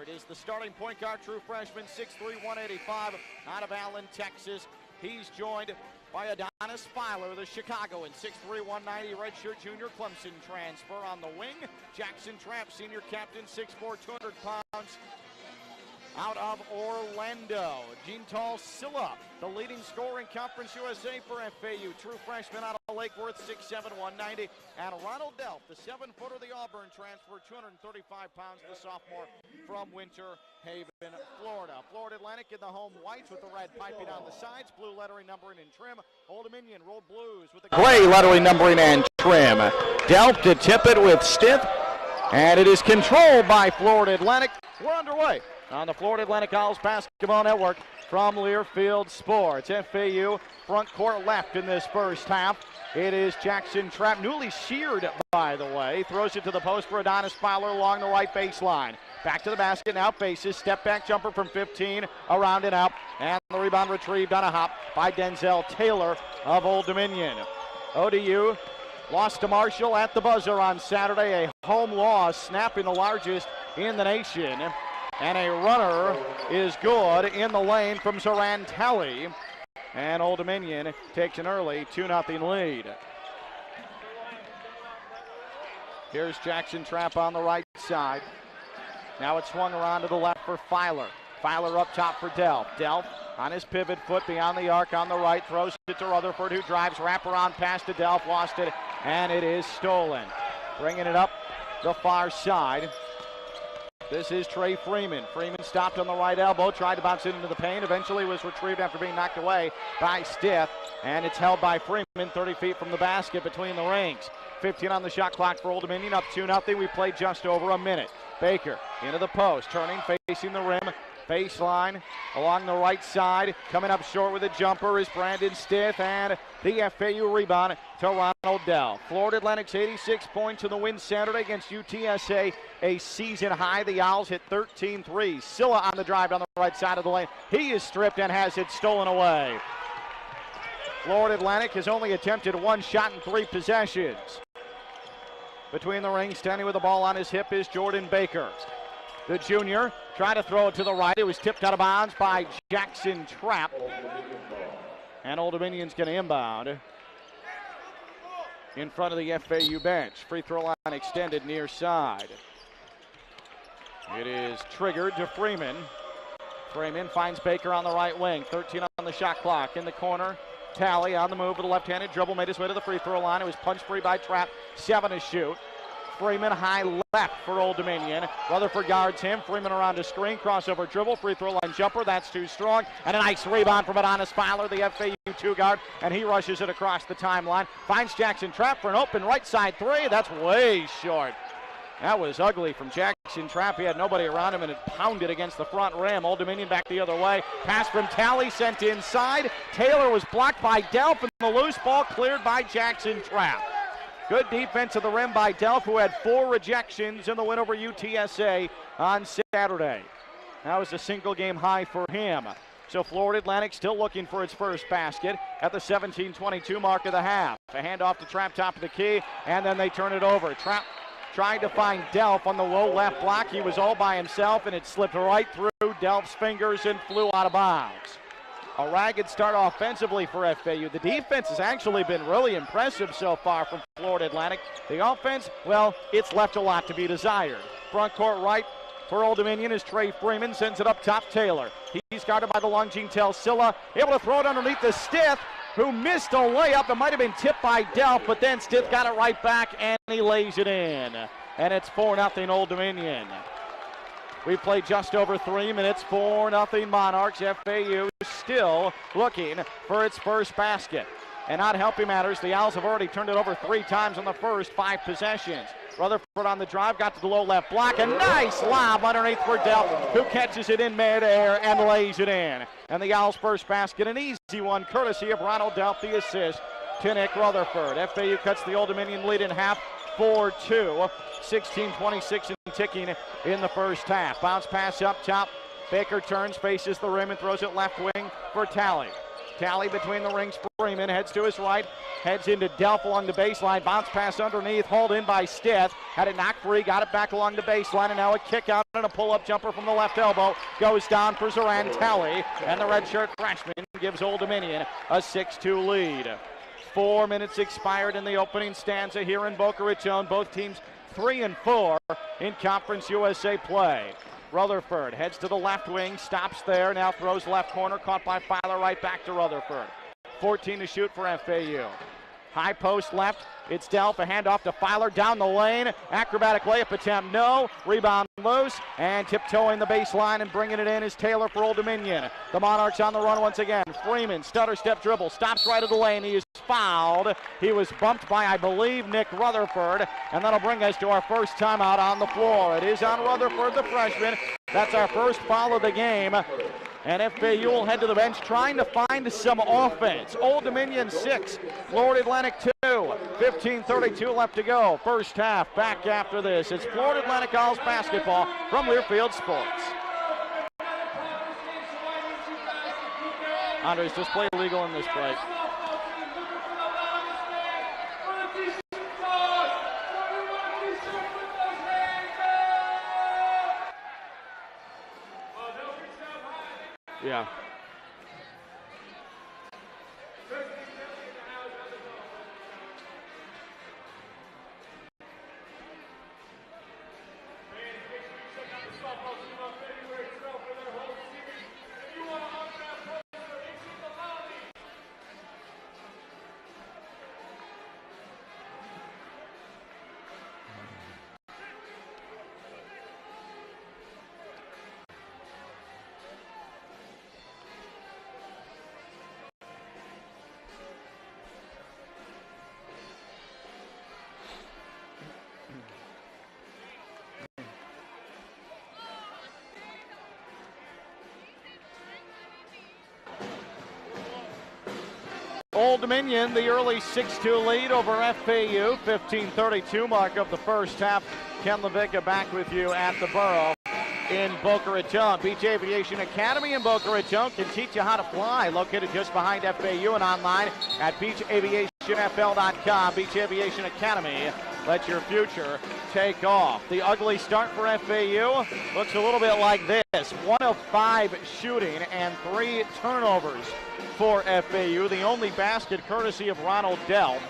Stewart is the starting point guard, true freshman, 6'3", 185, out of Allen, Texas. He's joined by Adonis Filer, the Chicagoan, 6'3", 190, redshirt junior, Clemson transfer. On the wing, Jackson Trapp, senior captain, 6'4", 200 pounds, out of Orlando. Jeantal Silla, the leading scorer in Conference USA for FAU, true freshman out of Lake Worth, 6'7", 190. And Ronald Delp, the 7-footer, the Auburn transfer, 235 pounds, the sophomore from Winter Haven, Florida. Florida Atlantic in the home whites with the red piping on the sides, blue lettering, numbering, and trim. Old Dominion rolled blues with the gray lettering, numbering, and trim. Delp to tip it with stiff, and it is controlled by Florida Atlantic. We're underway on the Florida Atlantic Owls Basketball Network from Learfield Sports. FAU front court left in this first half. It is Jackson Trapp, newly sheared, by the way. Throws it to the post for Adonis Fowler along the right baseline. Back to the basket, now faces, step back jumper from 15, around and out. And the rebound retrieved on a hop by Denzel Taylor of Old Dominion. ODU lost to Marshall at the buzzer on Saturday, a home loss, snapping the largest in the nation. And a runner is good in the lane from Zoran Talley. And Old Dominion takes an early 2-0 lead. Here's Jackson Trapp on the right side. Now it's swung around to the left for Filer. Filer up top for Delp. Delp on his pivot foot beyond the arc on the right. Throws it to Rutherford, who drives wraparound pass to Delp. Lost it, and it is stolen. Bringing it up the far side. This is Trey Freeman. Freeman stopped on the right elbow, tried to bounce it into the paint, eventually was retrieved after being knocked away by Stith, and it's held by Freeman 30 feet from the basket between the rings. 15 on the shot clock for Old Dominion, up 2-0. We played just over a minute. Baker into the post, turning, facing the rim. Baseline along the right side. Coming up short with a jumper is Brandon Stith, and the FAU rebound to Ronald Dell. Florida Atlantic's 86 points in the win Saturday against UTSA, a season high. The Owls hit 13 threes. Silla on the drive down the right side of the lane. He is stripped and has it stolen away. Florida Atlantic has only attempted one shot in 3 possessions. Between the rings, standing with the ball on his hip is Jordan Baker. The junior trying to throw it to the right. It was tipped out of bounds by Jackson Trapp. And Old Dominion's going to inbound in front of the FAU bench. Free throw line extended near side. It is triggered to Freeman. Freeman finds Baker on the right wing. 13 on the shot clock. In the corner, Talley on the move with a left-handed dribble. Made his way to the free throw line. It was punched free by Trapp. 7 to shoot. Freeman high left for Old Dominion. Rutherford guards him. Freeman around a screen. Crossover dribble. Free throw line jumper. That's too strong. And a nice rebound from Adonis Filer, the FAU 2-guard. And he rushes it across the timeline. Finds Jackson Trapp for an open right side 3. That's way short. That was ugly from Jackson Trapp. He had nobody around him and it pounded against the front rim. Old Dominion back the other way. Pass from Talley sent inside. Taylor was blocked by Delp, and the loose ball cleared by Jackson Trapp. Good defense of the rim by Delp, who had 4 rejections in the win over UTSA on Saturday. That was a single game high for him. So Florida Atlantic still looking for its first basket at the 17:22 mark of the half. A handoff to Trapp, top of the key, and then they turn it over. Trapp trying to find Delp on the low left block. He was all by himself, and it slipped right through Delp's fingers and flew out of bounds. A ragged start offensively for FAU. The defense has actually been really impressive so far from Florida Atlantic. The offense, well, it's left a lot to be desired. Front court right for Old Dominion is Trey Freeman, sends it up top Taylor. He's guarded by the long Jeantal Silla, able to throw it underneath the Stith, who missed a layup. It might have been tipped by Delp, but then Stith got it right back, and he lays it in. And it's 4-0 Old Dominion. We played just over 3 minutes, 4-0 Monarchs. FAU still looking for its first basket. And not helping matters, the Owls have already turned it over 3 times in the first 5 possessions. Rutherford on the drive, got to the low left block. A nice lob underneath for Delp, who catches it in midair and lays it in. And the Owls' first basket, an easy one, courtesy of Ronald Delp, the assist to Nick Rutherford. FAU cuts the Old Dominion lead in half, 4-2. 16:26 and ticking in the first half. Bounce pass up top. Baker turns, faces the rim, and throws it left wing for Talley. Tally between the rings. Freeman heads to his right, heads into Delph along the baseline. Bounce pass underneath, hauled in by Stith. Had it knocked free, got it back along the baseline, and now a kick out and a pull-up jumper from the left elbow. Goes down for Zoran Tally, and the redshirt freshman gives Old Dominion a 6-2 lead. 4 minutes expired in the opening stanza here in Boca Raton. Both teams 3-4 in Conference USA play. Rutherford heads to the left wing, stops there, now throws left corner, caught by Filer, right back to Rutherford. 14 to shoot for FAU. High post left, it's Delph, a handoff to Filer, down the lane, acrobatic layup attempt, no, rebound loose, and tiptoeing the baseline and bringing it in is Taylor for Old Dominion. The Monarchs on the run once again. Freeman, stutter step dribble, stops right of the lane, he is fouled. He was bumped by, I believe, Nick Rutherford, and that'll bring us to our first timeout on the floor. It is on Rutherford, the freshman. That's our first foul of the game. And FAU will head to the bench trying to find some offense. Old Dominion 6, Florida Atlantic 2. 15:32 left to go. First half back after this. It's Florida Atlantic Owls basketball from Learfield Sports. Andres, just play illegal in this break. Yeah. Old Dominion, the early 6-2 lead over FAU. 15:32 mark of the first half. Ken LaVicka back with you at the Borough in Boca Raton. Beach Aviation Academy in Boca Raton can teach you how to fly. Located just behind FAU and online at beachaviationfl.com. Beach Aviation Academy. Let your future take off. The ugly start for FAU looks a little bit like this. 1 of 5 shooting and 3 turnovers for FAU. The only basket courtesy of Ronald Delph.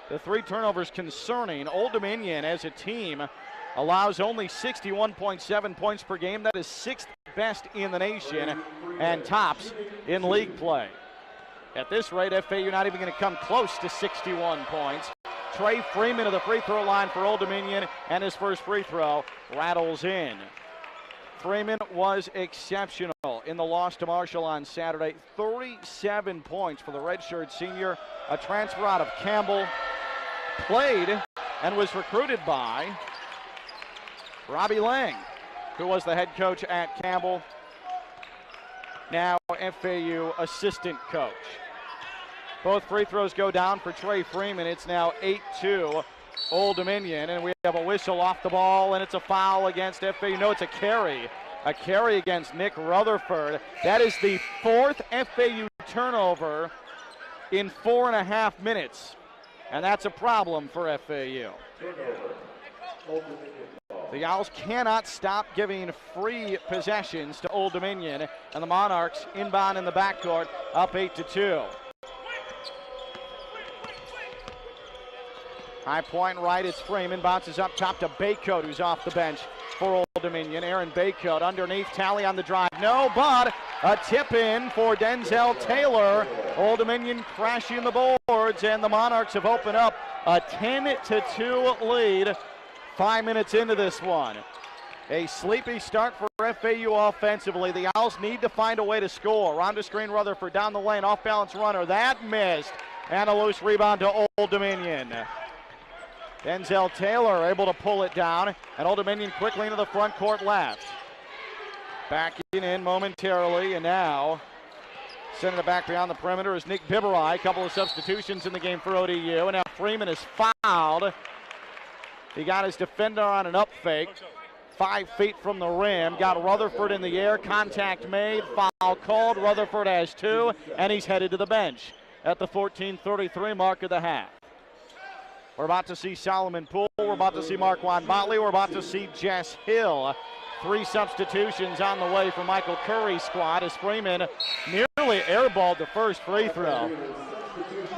The 3 turnovers concerning. Old Dominion as a team allows only 61.7 points per game. That is 6th best in the nation and tops in league play. At this rate, FAU not even going to come close to 61 points. Trey Freeman to the free throw line for Old Dominion, and his first free throw rattles in. Freeman was exceptional in the loss to Marshall on Saturday. 37 points for the redshirt senior, a transfer out of Campbell. Played and was recruited by Robbie Lang, who was the head coach at Campbell. Now FAU assistant coach. Both free throws go down for Trey Freeman. It's now 8-2 Old Dominion, and we have a whistle off the ball, and it's a foul against FAU. No, it's a carry. A carry against Nick Rutherford. That is the 4th FAU turnover in 4.5 minutes, and that's a problem for FAU. The Owls cannot stop giving free possessions to Old Dominion, and the Monarchs inbound in the backcourt, up 8-2. High point right, it's Freeman, bounces up top to Baycoat, who's off the bench for Old Dominion. Aaron Baycoat underneath, Tally on the drive. No, but a tip in for Denzel Taylor. Old Dominion crashing the boards, and the Monarchs have opened up a 10-2 lead 5 minutes into this one. A sleepy start for FAU offensively. The Owls need to find a way to score. On the screen, Rutherford down the lane, off balance runner. That missed, and a loose rebound to Old Dominion. Denzel Taylor able to pull it down, and Old Dominion quickly into the front court left. Backing in momentarily, and now sending it back beyond the perimeter is Nick Biberai. A couple of substitutions in the game for ODU, and now Freeman is fouled. He got his defender on an up fake. 5 feet from the rim. Got Rutherford in the air. Contact made. Foul called. Rutherford has 2, and he's headed to the bench at the 14:33 mark of the half. We're about to see Solomon Poole. We're about to see Marquand Botley. We're about to see Jess Hill. 3 substitutions on the way for Michael Curry's squad as Freeman nearly airballed the first free throw.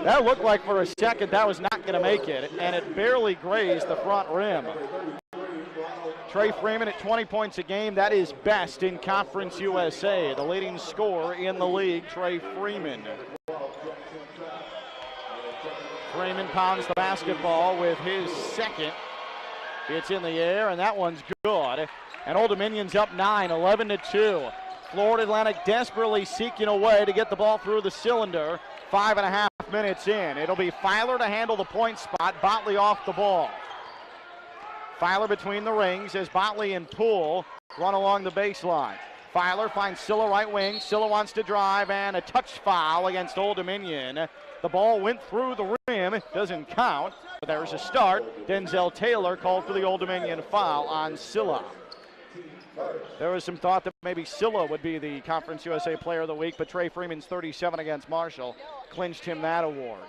That looked like for a second that was not going to make it, and it barely grazed the front rim. Trey Freeman at 20 points a game. That is best in Conference USA. The leading scorer in the league, Trey Freeman. Freeman pounds the basketball with his second. It's in the air, and that one's good. And Old Dominion's up 9, 11-2. Florida Atlantic desperately seeking a way to get the ball through the cylinder. 5.5 minutes in. It'll be Filer to handle the point spot. Botley off the ball. Filer between the rings as Botley and Poole run along the baseline. Filer finds Silla right wing. Silla wants to drive, and a touch foul against Old Dominion. The ball went through the rim. It doesn't count, but there's a start. Denzel Taylor called for the Old Dominion foul on Silla. There was some thought that maybe Silla would be the Conference USA Player of the Week, but Trey Freeman's 37 against Marshall clinched him that award.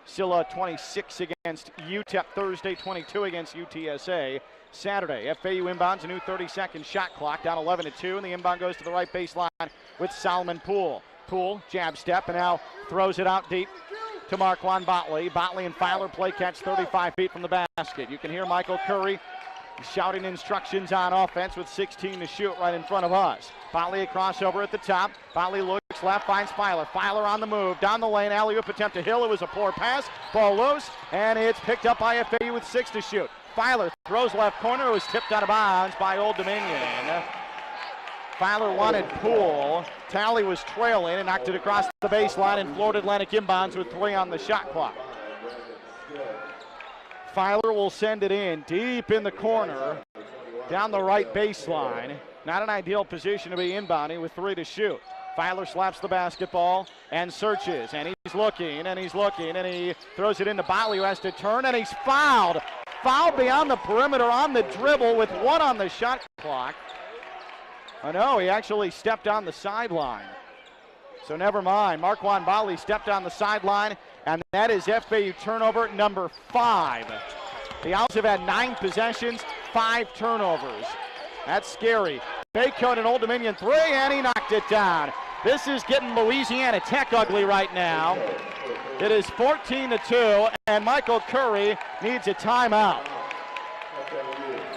Silla 26 against UTEP Thursday, 22 against UTSA Saturday. FAU inbounds a new 30-second shot clock, down 11-2, and the inbound goes to the right baseline with Solomon Poole. Poole, jab step, and now throws it out deep to Marquand Botley. Botley and Filer play catch 35 feet from the basket. You can hear Michael Curry shouting instructions on offense with 16 to shoot right in front of us. Botley a crossover at the top. Botley looks left, finds Filer. Filer on the move, down the lane, alley-oop attempt to Hill. It was a poor pass. Ball loose, and it's picked up by FAU with 6 to shoot. Filer throws left corner. It was tipped out of bounds by Old Dominion. Filer wanted Poole. Talley was trailing and knocked it across the baseline, and Florida Atlantic inbounds with 3 on the shot clock. Filer will send it in deep in the corner, down the right baseline. Not an ideal position to be inbounding with 3 to shoot. Filer slaps the basketball and searches, and he's looking, and he's looking, and he throws it into Botley, who has to turn, and he's fouled. Fouled beyond the perimeter on the dribble with 1 on the shot clock. Oh no, he actually stepped on the sideline. So never mind. Marquand Botley stepped on the sideline, and that is FAU turnover number 5. The Owls have had 9 possessions, 5 turnovers. That's scary. Baycoat and Old Dominion 3, and he knocked it down. This is getting Louisiana Tech ugly right now. It is 14-2, and Michael Curry needs a timeout.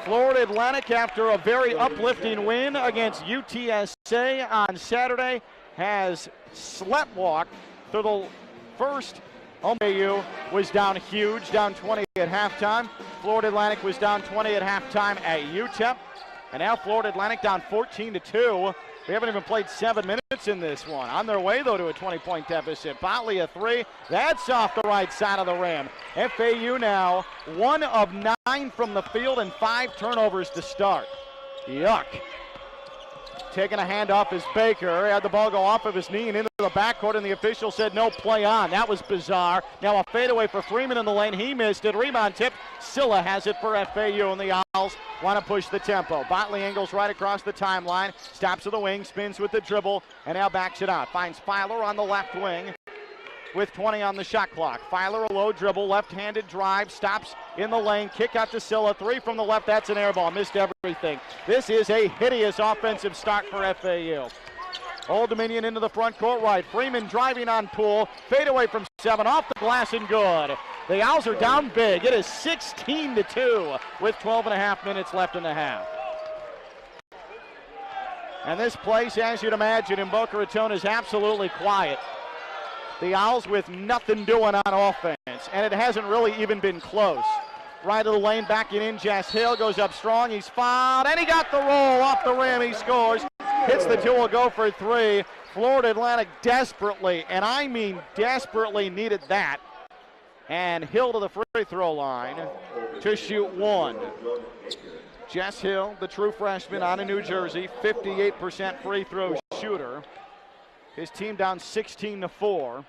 Florida Atlantic, after a very uplifting win against UTSA on Saturday, has sleptwalked through the first. ODU was down huge, down 20 at halftime. Florida Atlantic was down 20 at halftime at UTEP. And now Florida Atlantic down 14-2. We haven't even played 7 minutes in this one. On their way, though, to a 20-point deficit. Botley a 3. That's off the right side of the rim. FAU now 1 of 9 from the field and 5 turnovers to start. Yuck. Taking a handoff is Baker. He had the ball go off of his knee and into the backcourt, and the official said no play on. That was bizarre. Now a fadeaway for Freeman in the lane. He missed it. Rebound tip. Silla has it for FAU, and the Owls want to push the tempo. Botley angles right across the timeline. Stops to the wing, spins with the dribble, and now backs it out. Finds Filer on the left wing with 20 on the shot clock. Filer a low dribble, left-handed drive, stops in the lane, kick out to Silla, 3 from the left, that's an air ball, missed everything. This is a hideous offensive start for FAU. Old Dominion into the front court right. Freeman driving on Poole, fade away from 7, off the glass and good. The Owls are down big. It is 16-2 with 12.5 minutes left in the half. And this place, as you'd imagine, in Boca Raton is absolutely quiet. The Owls with nothing doing on offense, and it hasn't really even been close. Right of the lane, backing in, Jess Hill goes up strong, he's fouled, and he got the roll off the rim, he scores. Hits the 2, will go for 3. Florida Atlantic desperately, and I mean desperately, needed that. And Hill to the free throw line to shoot 1. Jess Hill, the true freshman out of New Jersey, 58% free throw shooter. His team down 16-4.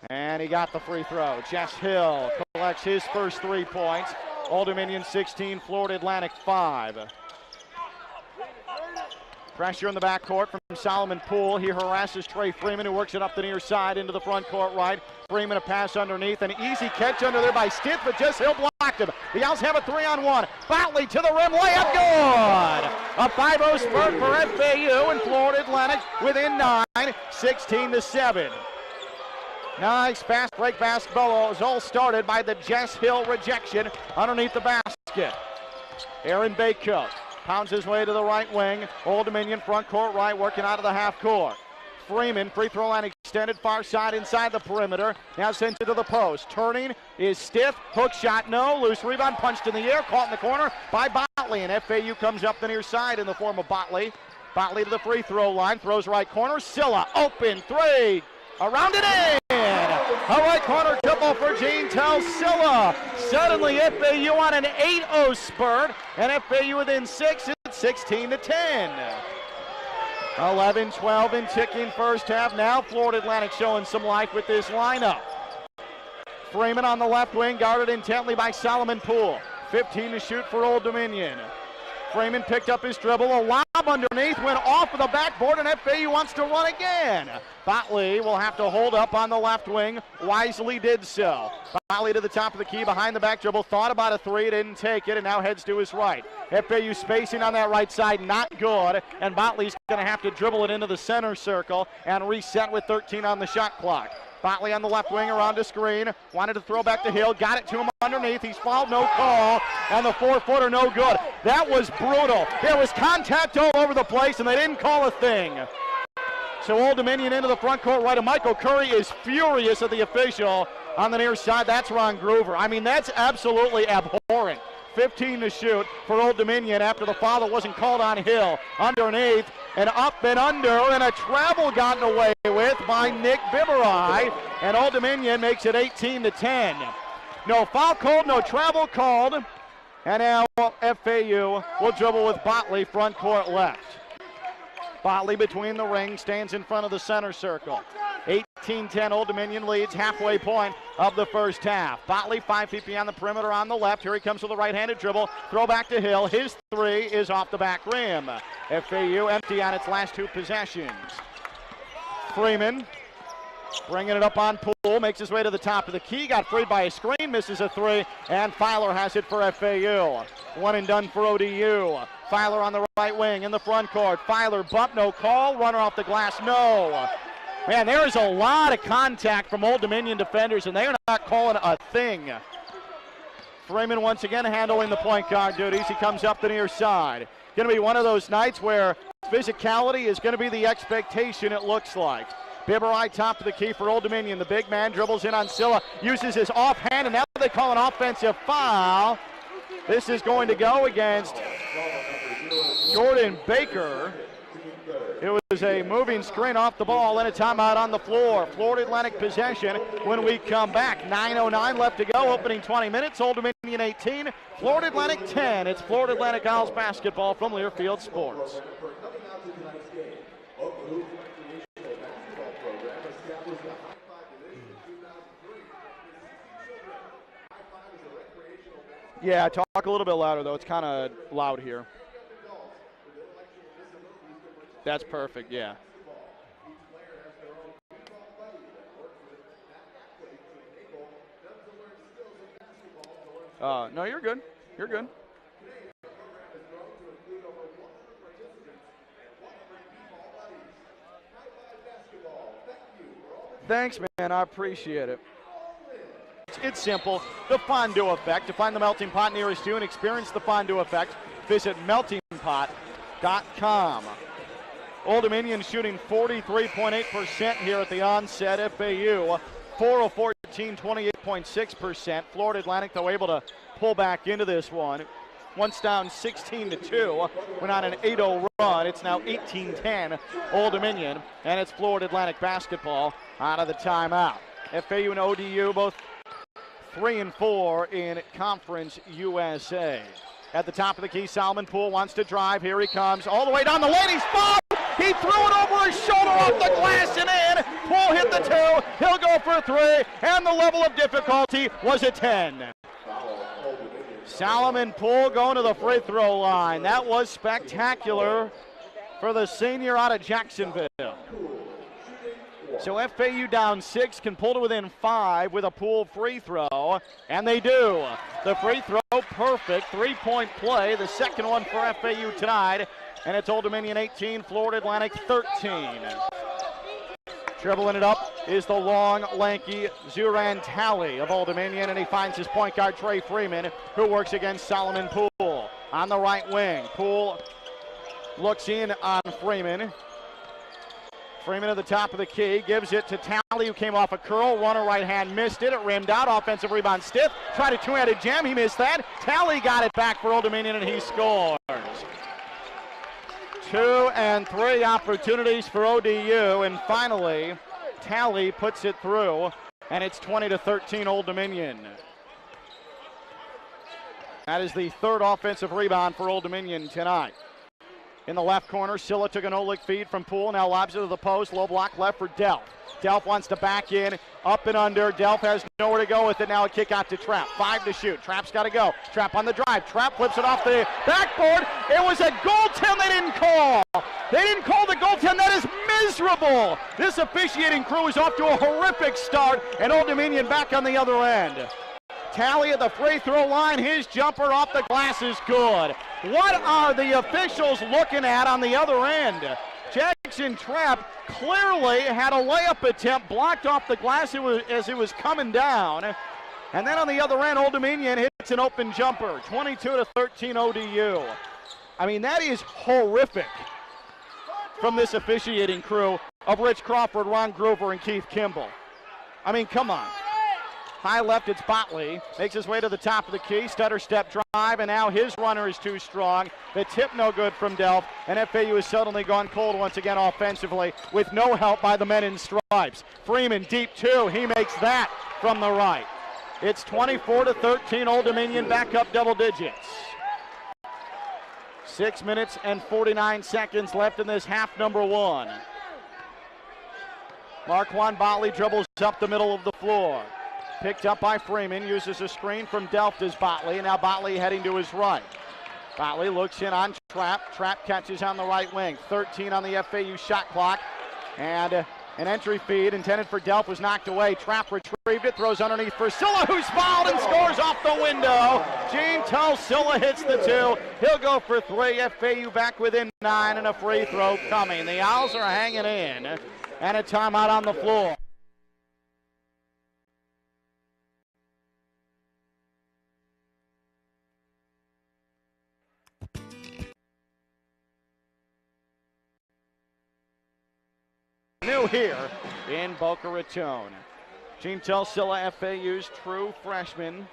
And he got the free throw. Jess Hill collects his first 3 points. Old Dominion 16, Florida Atlantic 5. Pressure in the backcourt from Solomon Poole. He harasses Trey Freeman, who works it up the near side into the front court right. Freeman a pass underneath. An easy catch under there by Stith, but just Hill blocked him. The Owls have a 3-on-1. Botley to the rim, layup good! A 5-0 spurt for FAU, and Florida Atlantic within 9, 16-7. Nice fast break basketball. It was all started by the Jess Hill rejection underneath the basket. Aaron Baycoat pounds his way to the right wing. Old Dominion front court right, working out of the half court. Freeman, free throw line extended, far side inside the perimeter. Now sent to the post. Turning is Stiff. Hook shot, no. Loose rebound, punched in the air, caught in the corner by Botley. And FAU comes up the near side in the form of Botley. Botley to the free throw line, throws right corner. Silla, open three. Around it in. A right corner triple for Gene Tell Silla. Suddenly FAU on an 8-0 spurt, and FAU within 6 at 16-10. 11-12 in ticking first half. Now Florida Atlantic showing some life with this lineup. Freeman on the left wing, guarded intently by Solomon Poole. 15 to shoot for Old Dominion. Freeman picked up his dribble, a lob underneath, went off of the backboard, and FAU wants to run again. Botley will have to hold up on the left wing, wisely did so. Botley to the top of the key, behind the back dribble, thought about a three, didn't take it, and now heads to his right. FAU spacing on that right side, not good, and Botley's going to have to dribble it into the center circle and reset with 13 on the shot clock. Botley on the left wing around a screen, wanted to throw back to Hill, got it to him underneath, he's fouled, no call, and the 4-footer no good. That was brutal. There was contact all over the place, and they didn't call a thing. So Old Dominion into the front court right, and Michael Curry is furious at the official on the near side. That's Ron Groover. I mean, that's absolutely abhorrent. 15 to shoot for Old Dominion after the foul that wasn't called on Hill. Underneath and up and under, and a travel gotten away with by Nick Biberai, and Old Dominion makes it 18-10. No foul called, no travel called, and now FAU will dribble with Botley front court left. Botley between the rings, stands in front of the center circle. 18-10, Old Dominion leads halfway point of the first half. Botley 5 feet beyond the perimeter on the left. Here he comes with a right-handed dribble. Throw back to Hill. His three is off the back rim. FAU empty on its last two possessions. Freeman bringing it up on Poole, makes his way to the top of the key, got freed by a screen, misses a three, and Filer has it for FAU. One and done for ODU. Filer on the right wing in the front court. Filer bump, no call. Runner off the glass, no. Man, there is a lot of contact from Old Dominion defenders, and they are not calling a thing. Freeman once again handling the point guard duties. He comes up the near side. Going to be one of those nights where physicality is going to be the expectation, it looks like. Biberai top of the key for Old Dominion. The big man dribbles in on Silla, uses his offhand, and now they call an offensive foul. This is going to go against Jordan Baker. It was a moving screen off the ball and a timeout on the floor. Florida Atlantic possession when we come back. 9:09 left to go, opening 20 minutes. Old Dominion 18, Florida Atlantic 10. It's Florida Atlantic Owls basketball from Learfield Sports. Yeah, talk a little bit louder, though. It's kind of loud here. That's perfect, yeah. No, you're good. You're good. Thanks, man. I appreciate it. It's simple. The fondue effect. To find the melting pot nearest you and experience the fondue effect, visit meltingpot.com. Old Dominion shooting 43.8% here at the onset. FAU 4 of 14, 28.6%. Florida Atlantic, though, able to pull back into this one. Once down 16-2. Went on an 8-0 run. It's now 18-10 Old Dominion, and it's Florida Atlantic basketball out of the timeout. FAU and ODU both 3-4 in Conference USA. At the top of the key, Solomon Poole wants to drive. Here he comes, all the way down the lane. He's fouled. He threw it over his shoulder off the glass and in. Poole hit the two. He'll go for three, and the level of difficulty was a 10. Solomon Poole going to the free throw line. That was spectacular for the senior out of Jacksonville. So FAU down 6, can pull to within 5 with a Poole free throw, and they do. The free throw perfect, 3-point play, the second one for FAU tonight, and it's Old Dominion 18, Florida Atlantic 13. Dribbling it up is the long, lanky Zuran Talley of Old Dominion, and he finds his point guard Trey Freeman, who works against Solomon Poole. On the right wing, Poole looks in on Freeman. Freeman at the top of the key, gives it to Talley, who came off a curl. Runner right hand, missed it. It rimmed out. Offensive rebound, Stiff. Tried a two-handed jam. He missed that. Talley got it back for Old Dominion, and he scores. 2 and 3 opportunities for ODU, and finally, Talley puts it through, and it's 20-13 Old Dominion. That is the third offensive rebound for Old Dominion tonight. In the left corner, Silla took an Olick feed from Poole, now lobs it to the post, low block left for Delph. Delph wants to back in, up and under. Delph has nowhere to go with it. Now a kick out to Trapp. 5 to shoot. Trapp's got to go. Trapp on the drive. Trapp flips it off the backboard. It was a goaltend they didn't call. They didn't call the goaltend. That is miserable. This officiating crew is off to a horrific start, and Old Dominion back on the other end. Talley at the free throw line. His jumper off the glass is good. What are the officials looking at on the other end? Jackson Trapp clearly had a layup attempt blocked off the glass as it was coming down. And then on the other end, Old Dominion hits an open jumper. 22-13 ODU. I mean, that is horrific from this officiating crew of Rich Crawford, Ron Groover, and Keith Kimball. I mean, come on. High left, it's Botley. Makes his way to the top of the key. Stutter step drive, and now his runner is too strong. The tip no good from Delph, and FAU has suddenly gone cold once again offensively with no help by the men in stripes. Freeman deep 2. He makes that from the right. It's 24-13. Old Dominion back up double digits. 6 minutes and 49 seconds left in this half number 1. Marquand Botley dribbles up the middle of the floor. Picked up by Freeman, uses a screen from Delph as Botley, and now Botley heading to his right. Botley looks in on Trapp. Trapp catches on the right wing. 13 on the FAU shot clock, and an entry feed intended for Delph was knocked away. Trapp retrieved it, throws underneath for Silla, who's fouled and scores off the window. Gene tells Silla hits the 2. He'll go for 3. FAU back within 9, and a free throw coming. The Owls are hanging in, and a timeout on the floor. New here in Boca Raton. Gene Silla, FAU's true freshman,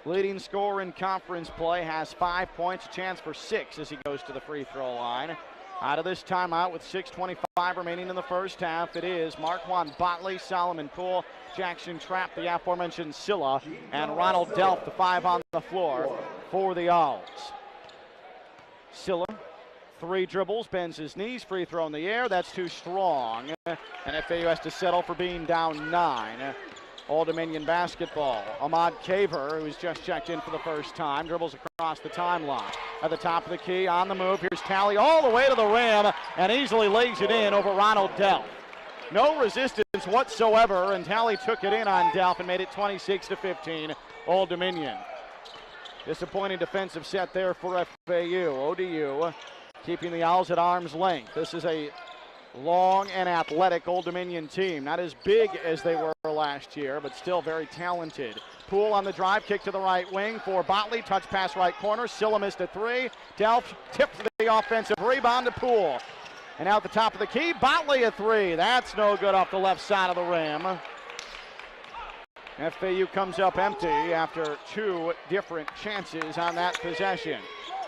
leading scorer in conference play, has 5 points, a chance for 6 as he goes to the free throw line. Out of this timeout with 6:25 remaining in the first half, it is Marquand Botley, Solomon Poole, Jackson Trapp, the aforementioned Silla, and Ronald Delph, the 5 on the floor for the Owls. Silla, 3 dribbles, bends his knees, free throw in the air. That's too strong, and FAU has to settle for being down 9. Old Dominion basketball. Ahmad Kaver, who's just checked in for the first time, dribbles across the timeline. At the top of the key, on the move, here's Talley all the way to the rim and easily lays it in over Ronald Delph. No resistance whatsoever, and Talley took it in on Delph and made it 26-15, Old Dominion. Disappointing defensive set there for FAU. ODU keeping the Owls at arm's length. This is a long and athletic Old Dominion team. Not as big as they were last year, but still very talented. Poole on the drive, kick to the right wing for Botley. Touch pass right corner. Silla missed a 3. Delph tipped the offensive rebound to Poole. And out the top of the key, Botley a 3. That's no good off the left side of the rim. FAU comes up empty after 2 different chances on that possession.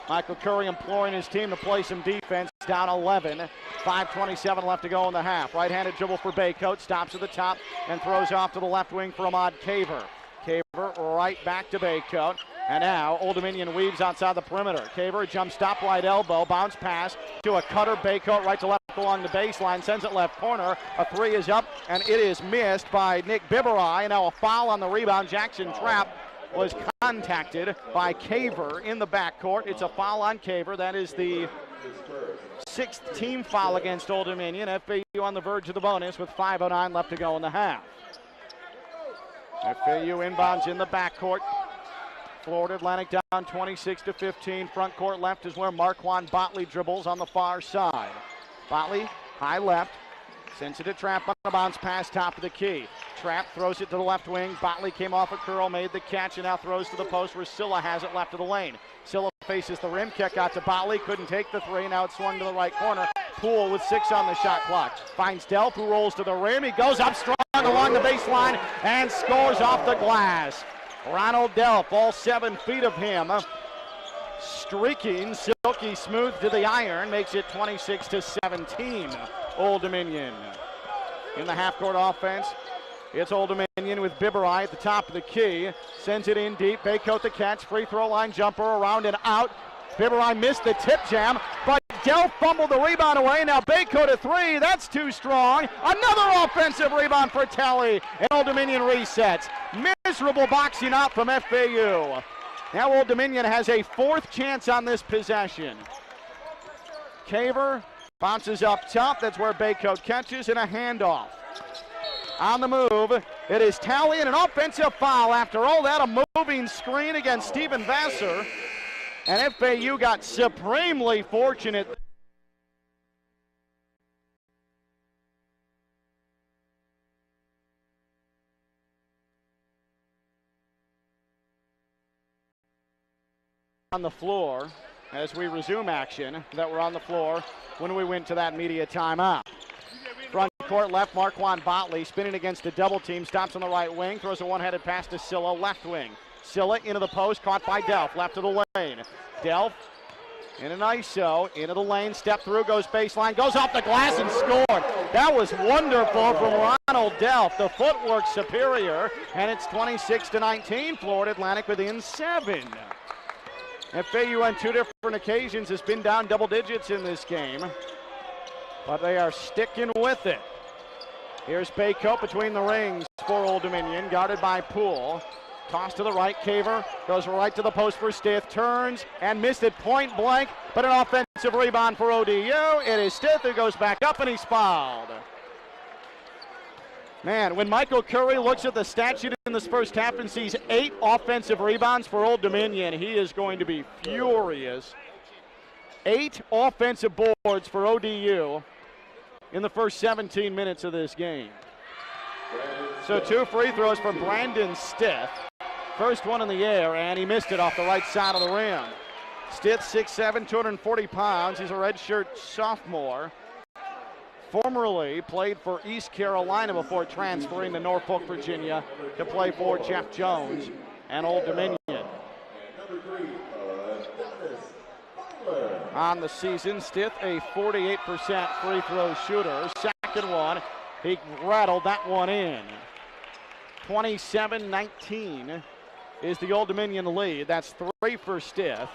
Michael Curry imploring his team to play some defense, down 11. 5:27 left to go in the half. Right-handed dribble for Baycoat, stops at the top and throws off to the left wing for Ahmad Kaver. Kaver right back to Baycoat. And now Old Dominion weaves outside the perimeter. Kaver jump stop, right elbow, bounce pass to a cutter. Baycoat right to left along the baseline, sends it left corner. A 3 is up, and it is missed by Nick Biberai. Now a foul on the rebound. Jackson Trapp was contacted by Caver in the backcourt. It's a foul on Caver. That is the 6th team foul against Old Dominion. FAU on the verge of the bonus with 5:09 left to go in the half. FAU inbounds in the backcourt. Florida Atlantic down 26-15. Front court left is where Marquand Botley dribbles on the far side. Botley, high left, sends it to Trapp on a bounce pass, top of the key. Trapp throws it to the left wing. Botley came off a curl, made the catch, and now throws to the post where Silla has it left of the lane. Silla faces the rim, kick out to Botley, couldn't take the three, now it's swung to the right corner. Poole with 6 on the shot clock. Finds Delp, who rolls to the rim. He goes up strong along the baseline and scores off the glass. Ronald Delp, all 7 feet of him, streaking silky smooth to the iron, makes it 26-17. Old Dominion. In the half-court offense, it's Old Dominion with Biberai at the top of the key. Sends it in deep. Baycoat the catch. Free throw line jumper around and out. Biberai missed the tip jam, but Delp fumbled the rebound away. Now Baycoat a 3. That's too strong. Another offensive rebound for Talley. And Old Dominion resets. Miserable boxing out from FAU. Now Old Dominion has a 4th chance on this possession. Caver bounces up top. That's where Baycoat catches, and a handoff. On the move, it is Talley and an offensive foul. After all that, a moving screen against Stephen Vassar. And FAU got supremely fortunate. On the floor as we resume action that were on the floor when we went to that media timeout. Front court left, Marquand Botley spinning against a double team, stops on the right wing, throws a one-headed pass to Silla, left wing. Silla into the post, caught by Delp, left of the lane. Delp in an ISO, into the lane, step through, goes baseline, goes off the glass and scored. That was wonderful from Ronald Delp. The footwork superior, and it's 26-19. Florida Atlantic within 7. FAU on 2 different occasions has been down double digits in this game, but they are sticking with it. Here's Baycoat between the rings for Old Dominion, guarded by Poole. Toss to the right, Caver goes right to the post for Stith, turns and missed it point blank, but an offensive rebound for ODU. It is Stith who goes back up and he's fouled. Man, when Michael Curry looks at the stat sheet in this first half and sees 8 offensive rebounds for Old Dominion, he is going to be furious. 8 offensive boards for ODU in the first 17 minutes of this game. So 2 free throws from Brandon Stith. First one in the air, and he missed it off the right side of the rim. Stith, 6'7", 240 pounds. He's a redshirt sophomore. Formerly played for East Carolina before transferring to Norfolk, Virginia to play for Jeff Jones and Old Dominion. On the season, Stith a 48% free throw shooter. Second one, he rattled that one in. 27-19 is the Old Dominion lead. That's 3 for Stith.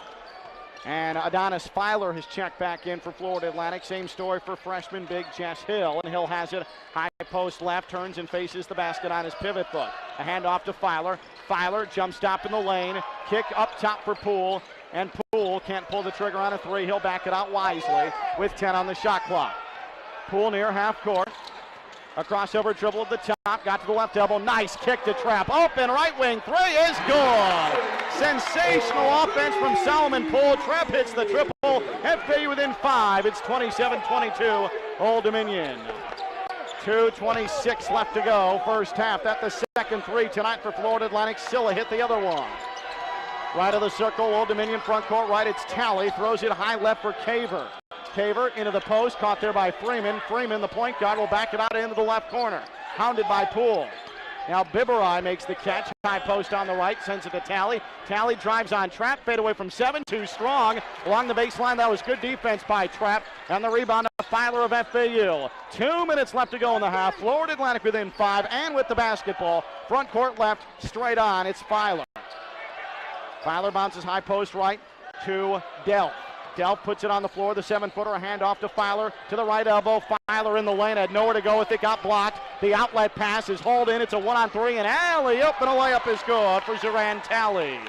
And Adonis Filer has checked back in for Florida Atlantic. Same story for freshman big Jess Hill. And Hill has it high post left, turns and faces the basket on his pivot foot. A handoff to Filer. Filer jump stop in the lane. Kick up top for Poole. And Poole can't pull the trigger on a 3. He'll back it out wisely with 10 on the shot clock. Poole near half court. A crossover dribble at the top, got to the left elbow, nice kick to Trapp. Open right wing, 3 is good. Sensational offense from Solomon Poole. Trapp hits the triple. FAU within 5. It's 27-22, Old Dominion. 2:26 left to go, first half. That's the second 3 tonight for Florida Atlantic. Silla hit the other one. Right of the circle, Old Dominion front court right. It's Talley, throws it high left for Caver. Caver into the post, caught there by Freeman. Freeman, the point guard, will back it out into the left corner. Hounded by Poole. Now Biberai makes the catch. High post on the right, sends it to Talley. Talley drives on Trapp, fade away from 7, too strong. Along the baseline, that was good defense by Trapp. And the rebound to Filer of FAU. 2 minutes left to go in the half. Florida Atlantic within 5, and with the basketball. Front court left, straight on, it's Filer. Filer bounces high post right to Delp. Delp puts it on the floor. The 7-footer, a handoff to Filer to the right elbow. Filer in the lane, had nowhere to go with it, got blocked. The outlet pass is hauled in. It's a 1-on-3, and alley-oop, and a layup is good for Zoran Talley.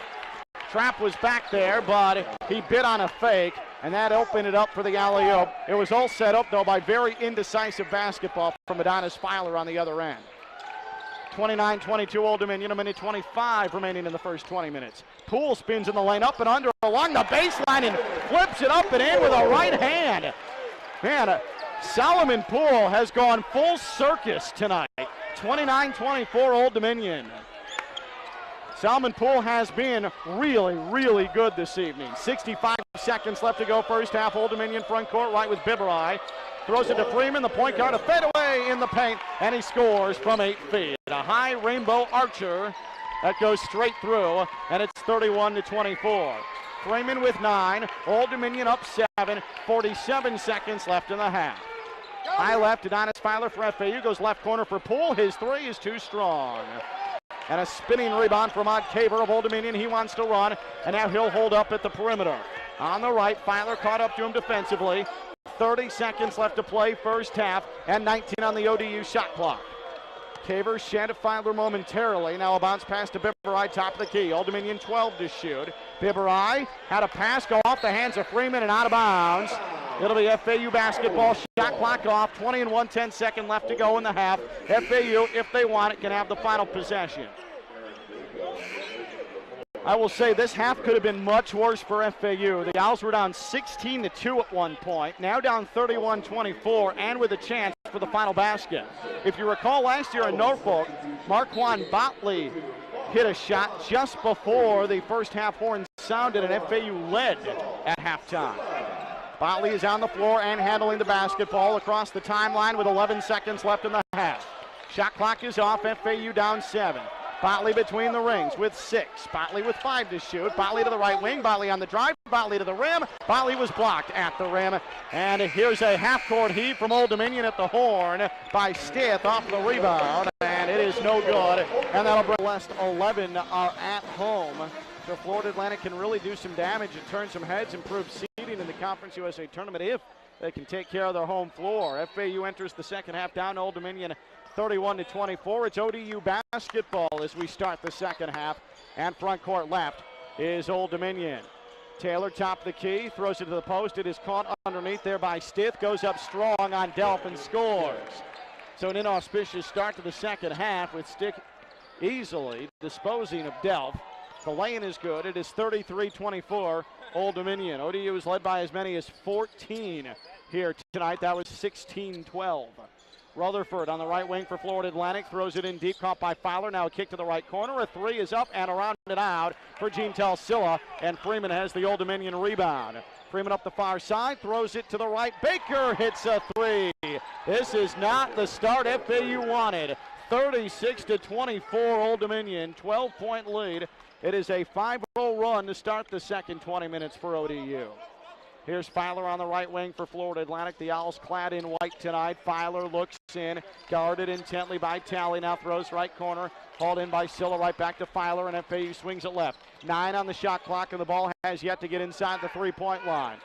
Trapp was back there, but he bit on a fake, and that opened it up for the alley-oop. It was all set up, though, by very indecisive basketball from Adonis Filer on the other end. 29-22 Old Dominion, a minute 25 remaining in the first 20 minutes. Poole spins in the lane, up and under along the baseline and flips it up and in with a right hand. Man, Solomon Poole has gone full circus tonight. 29-24 Old Dominion. Solomon Poole has been really, really good this evening. 65 seconds left to go first half. Old Dominion front court right with Biberai. Throws it to Freeman, the point guard, a fadeaway in the paint, and he scores from 8 feet. A high rainbow archer that goes straight through, and it's 31-24. Freeman with 9, Old Dominion up 7, 47 seconds left in the half. High left, Adonis Filer for FAU, goes left corner for Poole. His 3 is too strong. And a spinning rebound from Odd Caver of Old Dominion. He wants to run, and now he'll hold up at the perimeter. On the right, Filer caught up to him defensively. 30 seconds left to play first half, and 19 on the ODU shot clock. Caver shed Filer momentarily. Now a bounce pass to Biberai, top of the key. Old Dominion 12 to shoot. Biberai had a pass go off the hands of Freeman and out of bounds. It'll be FAU basketball. Shot clock off. 20 and 1/10 second left to go in the half. FAU, if they want it, can have the final possession. I will say this half could have been much worse for FAU. The Owls were down 16-2 at one point, now down 31-24, and with a chance for the final basket. If you recall last year in Norfolk, Marquand Botley hit a shot just before the first half horn sounded, and FAU led at halftime. Botley is on the floor and handling the basketball across the timeline with 11 seconds left in the half. Shot clock is off, FAU down 7. Botley between the rings with 6. Botley with 5 to shoot. Botley to the right wing. Botley on the drive. Botley to the rim. Botley was blocked at the rim. And here's a half-court heave from Old Dominion at the horn by Stith off the rebound. And it is no good. And that'll bring West 11 are at home. So Florida Atlantic can really do some damage and turn some heads, improve seeding in the Conference USA tournament if they can take care of their home floor. FAU enters the second half down to Old Dominion 31-24. It's ODU basketball as we start the second half. And front court left is Old Dominion. Taylor top of the key, throws it to the post. It is caught underneath there by Stith. Goes up strong on Delp and scores. So an inauspicious start to the second half with Stith easily disposing of Delp. The lay-in is good. It is 33-24 Old Dominion. ODU is led by as many as 14 here tonight. That was 16-12. Rutherford on the right wing for Florida Atlantic, throws it in deep, caught by Fowler. Now a kick to the right corner. A 3 is up and around it out for Gene Silla, and Freeman has the Old Dominion rebound. Freeman up the far side, throws it to the right. Baker hits a 3. This is not the start FAU wanted. 36-24 Old Dominion, 12-point lead. It is a 5-0 run to start the second 20 minutes for ODU. Here's Filer on the right wing for Florida Atlantic. The Owls clad in white tonight. Filer looks in, guarded intently by Talley. Now throws right corner, hauled in by Silla, right back to Filer, and FAU swings it left. 9 on the shot clock, and the ball has yet to get inside the three-point line.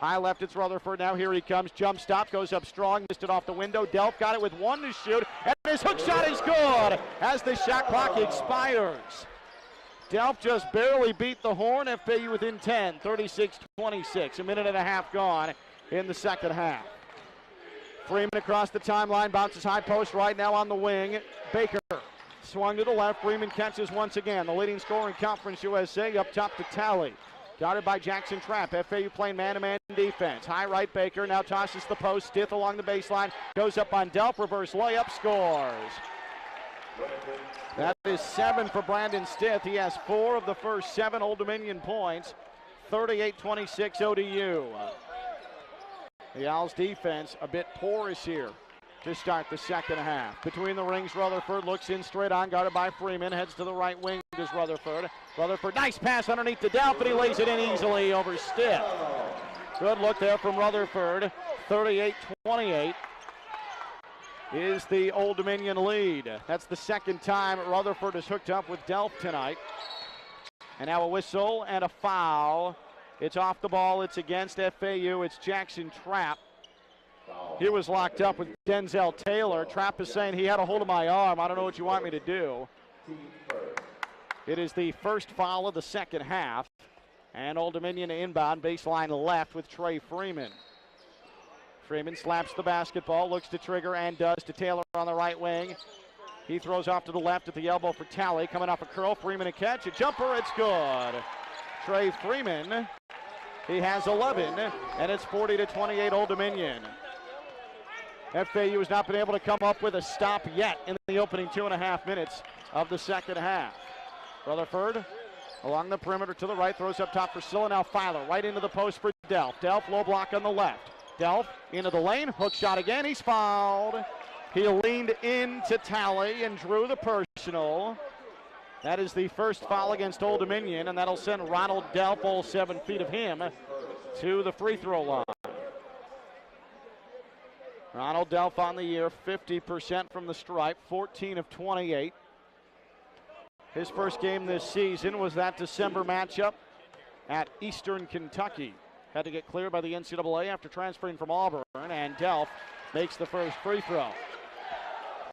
High left, it's Rutherford. Now here he comes. Jump stop, goes up strong, missed it off the window. Delp got it with 1 to shoot, and his hook shot is good as the shot clock expires. Delp just barely beat the horn. FAU within 10, 36-26. A minute and a half gone in the second half. Freeman across the timeline, bounces high post right now on the wing. Baker swung to the left. Freeman catches once again. The leading scorer in Conference USA up top to Talley. Guarded by Jackson Trapp. FAU playing man-to-man defense. High right, Baker now tosses the post. Stith along the baseline. Goes up on Delp. Reverse layup. Scores. That is 7 for Brandon Stith. He has 4 of the first 7 Old Dominion points. 38-26 ODU. The Owls defense a bit porous here to start the second half. Between the rings, Rutherford looks in straight on, guarded by Freeman. Heads to the right wing is Rutherford. Rutherford, nice pass underneath to Delp, and he lays it in easily over Stith. Good look there from Rutherford. 38-28. Is the Old Dominion lead. That's the second time Rutherford has hooked up with Delp tonight. And now a whistle and a foul It's off the ball. It's against FAU. It's Jackson Trapp. He was locked up with Denzel Taylor. Trapp is saying he had a hold of my arm. I don't know what you want me to do. It is the first foul of the second half. And Old Dominion inbound, baseline left with Trey Freeman. Freeman slaps the basketball, looks to trigger and does to Taylor on the right wing. He throws off to the left at the elbow for Talley. Coming off a curl, Freeman a catch, a jumper, it's good. Trey Freeman, he has 11, and it's 40-28 Old Dominion. FAU has not been able to come up with a stop yet in the opening 2.5 minutes of the second half. Rutherford along the perimeter to the right, throws up top for Silla. Now Filer right into the post for Delph. Delph low block on the left. Delph into the lane, hook shot again, he's fouled. He leaned into Talley and drew the personal. That is the first foul against Old Dominion, and that'll send Ronald Delph, all 7 feet of him, to the free throw line. Ronald Delph on the year, 50% from the stripe, 14 of 28. His first game this season was that December matchup at Eastern Kentucky. Had to get cleared by the NCAA after transferring from Auburn, and Delph makes the first free throw.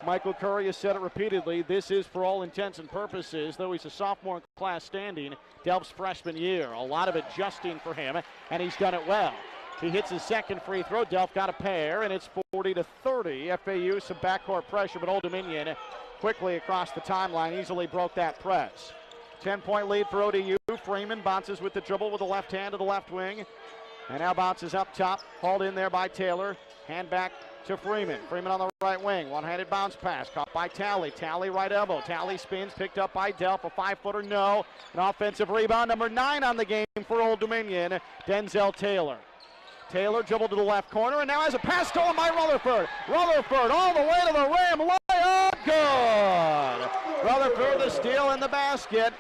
Michael Curry has said it repeatedly, this is for all intents and purposes, though he's a sophomore in class standing, Delph's freshman year. A lot of adjusting for him, and he's done it well. He hits his second free throw. Delph got a pair, and it's 40-30. FAU, some backcourt pressure, but Old Dominion quickly across the timeline, easily broke that press. 10-point lead for ODU. Freeman bounces with the dribble with the left hand to the left wing, and now bounces up top, hauled in there by Taylor. Hand back to Freeman. Freeman on the right wing. One-handed bounce pass caught by Talley. Talley right elbow. Talley spins, picked up by Delph. A 5-footer, no. An offensive rebound. Number 9 on the game for Old Dominion, Denzel Taylor. Taylor dribbled to the left corner and now has a pass stolen by Rutherford. Rutherford all the way to the rim. Layup, good. Rutherford the steal in the basket.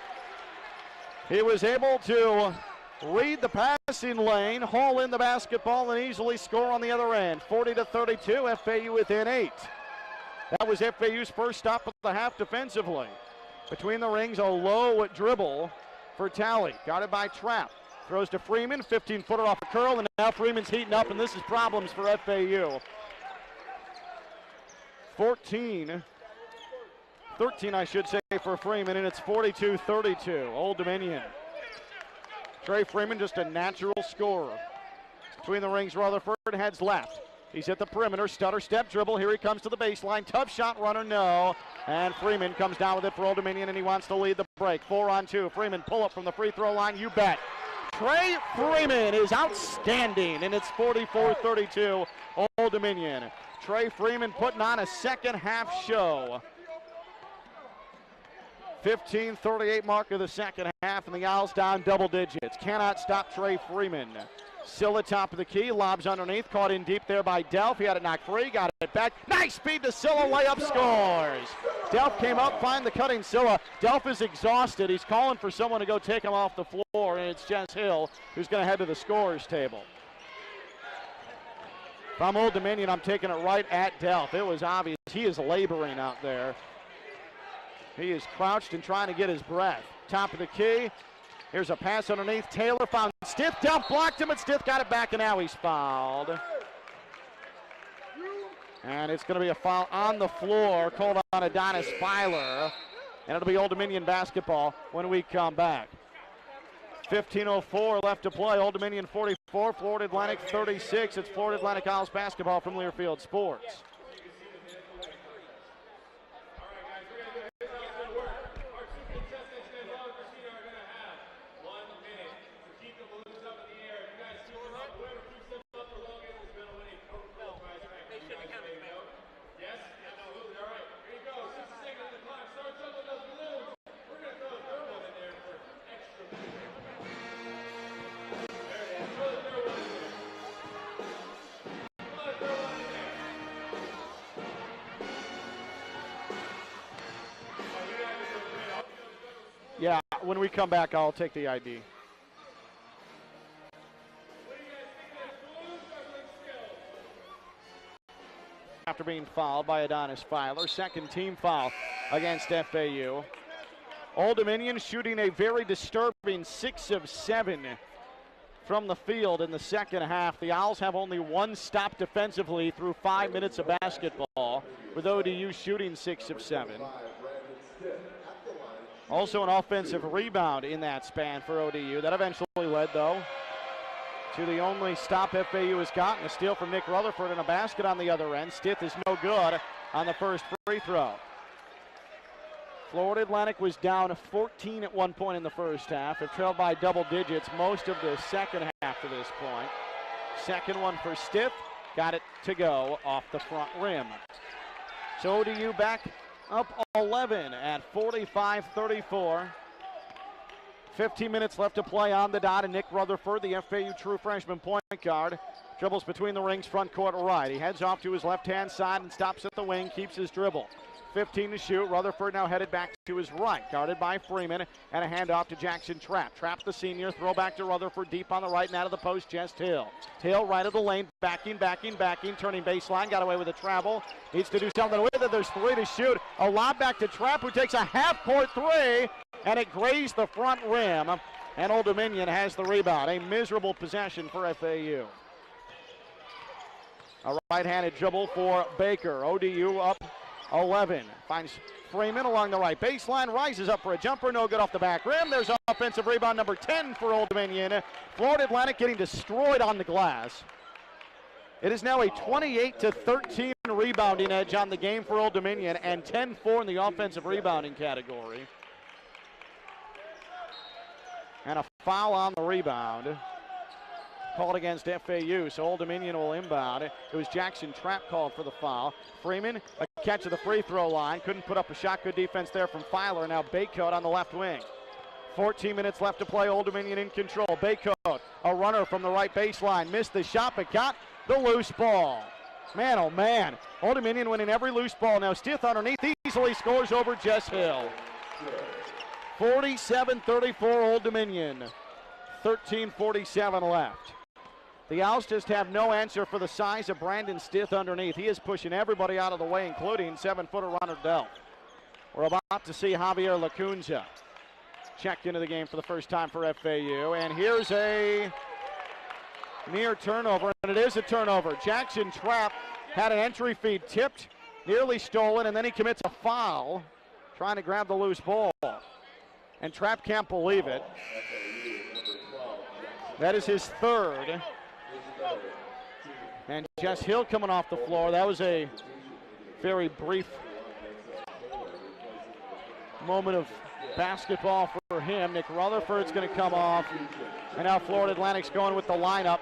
He was able to read the passing lane, haul in the basketball, and easily score on the other end. 40-32, FAU within 8. That was FAU's first stop of the half defensively. Between the rings, a low dribble for Talley. Guarded by Trapp. Throws to Freeman, 15-footer off a curl, and now Freeman's heating up, and this is problems for FAU. 13 I should say for Freeman, and it's 42-32, Old Dominion. Trey Freeman, just a natural scorer. Between the rings, Rutherford heads left. He's at the perimeter, stutter step dribble. Here he comes to the baseline. Tough shot runner, no. And Freeman comes down with it for Old Dominion, and he wants to lead the break. 4-on-2. Freeman pull up from the free throw line, you bet. Trey Freeman is outstanding, and it's 44-32, Old Dominion. Trey Freeman putting on a second half show. 15:38 mark of the second half, and the Owls down double digits. Cannot stop Trey Freeman. Silla top of the key, lobs underneath, caught in deep there by Delph. He had it knocked free, got it back. Nice speed to Silla, layup, scores. Delph came up, find the cutting Silla. Delph is exhausted. He's calling for someone to go take him off the floor, and it's Jess Hill who's going to head to the scorer's table. If I'm Old Dominion, I'm taking it right at Delph. It was obvious. He is laboring out there. He is crouched and trying to get his breath. Top of the key. Here's a pass underneath. Taylor found Stith. Delph blocked him, and Stith got it back, and now he's fouled. And it's going to be a foul on the floor called on Adonis Filer. And it'll be Old Dominion basketball when we come back. 15:04 left to play. Old Dominion 44, Florida Atlantic 36. It's Florida Atlantic Owls basketball from Learfield Sports. Yeah, when we come back, I'll take the ID. After being fouled by Adonis Filer, second team foul against FAU. Old Dominion shooting a very disturbing 6 of 7 from the field in the second half. The Owls have only one stop defensively through 5 minutes of basketball, with ODU shooting 6 of 7. Also an offensive rebound in that span for ODU. That eventually led, though, to the only stop FAU has gotten, a steal from Nick Rutherford and a basket on the other end. Stith is no good on the first free throw. Florida Atlantic was down 14 at one point in the first half. Have trailed by double digits most of the second half to this point. Second one for Stith. Got it to go off the front rim. So ODU back up 11 at 45-34. 15 minutes left to play on the dot, and Nick Rutherford, the FAU true freshman point guard, dribbles between the rings, front court right. He heads off to his left-hand side and stops at the wing, keeps his dribble. 15 to shoot. Rutherford now headed back to his right, guarded by Freeman, and a handoff to Jackson Trapp. Trapp, the senior, throw back to Rutherford, deep on the right and out of the post, Jess Hill. Hill, right of the lane, backing, turning baseline, got away with a travel. Needs to do something with it. There's 3 to shoot. A lob back to Trapp, who takes a half-court 3, and it grazed the front rim, and Old Dominion has the rebound. A miserable possession for FAU. A right-handed dribble for Baker. ODU up 11. Finds Freeman along the right baseline, rises up for a jumper, no good off the back rim. There's offensive rebound number 10 for Old Dominion. Florida Atlantic getting destroyed on the glass. It is now a 28-13 rebounding edge on the game for Old Dominion, and 10-4 in the offensive rebounding category. And a foul on the rebound called against FAU, so Old Dominion will inbound. It was Jackson Trapp called for the foul. Freeman, a catch at the free throw line. Couldn't put up a shot. Good defense there from Filer. Now Baycoat on the left wing. 14 minutes left to play. Old Dominion in control. Baycoat, a runner from the right baseline. Missed the shot, but got the loose ball. Man, oh man. Old Dominion winning every loose ball. Now Stith underneath easily scores over Jess Hill. 47-34 Old Dominion. 13:47 left. The Owls just have no answer for the size of Brandon Stith underneath. He is pushing everybody out of the way, including 7-footer Ronald Delp. We're about to see Javier Lacunza checked into the game for the first time for FAU. And here's a near turnover, and it is a turnover. Jackson Trapp had an entry feed tipped, nearly stolen, and then he commits a foul trying to grab the loose ball. And Trapp can't believe it. That is his third. And Jess Hill coming off the floor. That was a very brief moment of basketball for him. Nick Rutherford's going to come off. And now Florida Atlantic's going with the lineup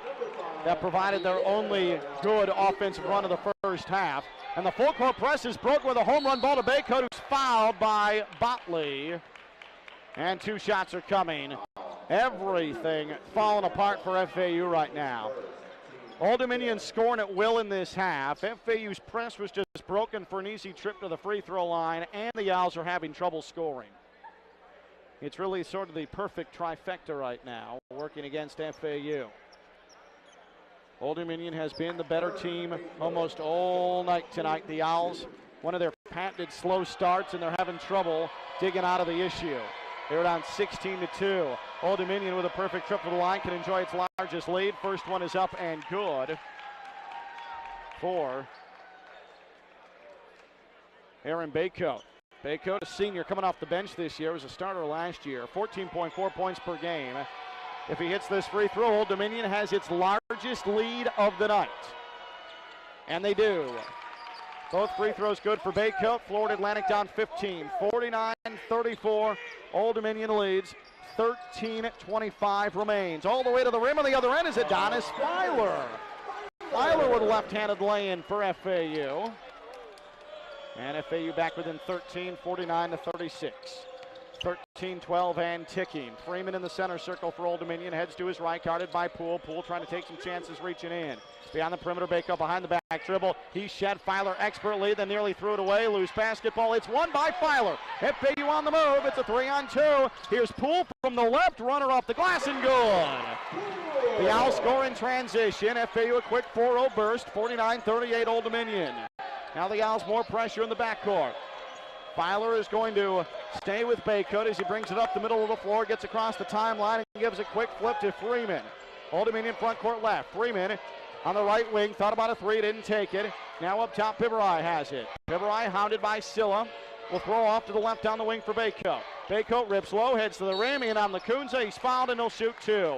that provided their only good offensive run of the first half. And the full court press is broken with a home run ball to Baycoat, who's fouled by Botley. And 2 shots are coming. Everything falling apart for FAU right now. Old Dominion scoring at will in this half. FAU's press was just broken for an easy trip to the free throw line, and the Owls are having trouble scoring. It's really sort of the perfect trifecta right now, working against FAU. Old Dominion has been the better team almost all night tonight. The Owls, one of their patented slow starts, and they're having trouble digging out of the issue. They're down 16-2. Old Dominion with a perfect trip to the line can enjoy its largest lead. First one is up and good for Aaron Baycoat. Baycoat, a senior coming off the bench this year, was a starter last year. 14.4 points per game. If he hits this free throw, Old Dominion has its largest lead of the night. And they do. Both free throws good for Baycoat. Florida Atlantic down 15. 49-34. Old Dominion leads. 13:25 remains. All the way to the rim on the other end is Adonis Filer. Filer with a left-handed lay-in for FAU. And FAU back within 13, 49-36. 13-12 and ticking. Freeman in the center circle for Old Dominion. Heads to his right, guarded by Poole. Poole trying to take some chances, reaching in. Beyond the perimeter, Baycoat behind the back dribble. He shed Filer expertly, then nearly threw it away. Loose basketball. It's won by Filer. FAU on the move. It's a 3-on-2. Here's Poole from the left. Runner off the glass and good. The Owls score in transition. FAU a quick 4-0 burst. 49-38 Old Dominion. Now the Owls more pressure in the backcourt. Filer is going to stay with Baycoat as he brings it up the middle of the floor, gets across the timeline, and gives a quick flip to Freeman. Old Dominion front court left. Freeman on the right wing, thought about a three, didn't take it. Now up top, Piberai has it. Piberai hounded by Silla. Will throw off to the left down the wing for Baycoat. Baycoat rips low, heads to the rim, and on Lacunza, he's fouled and he'll shoot two.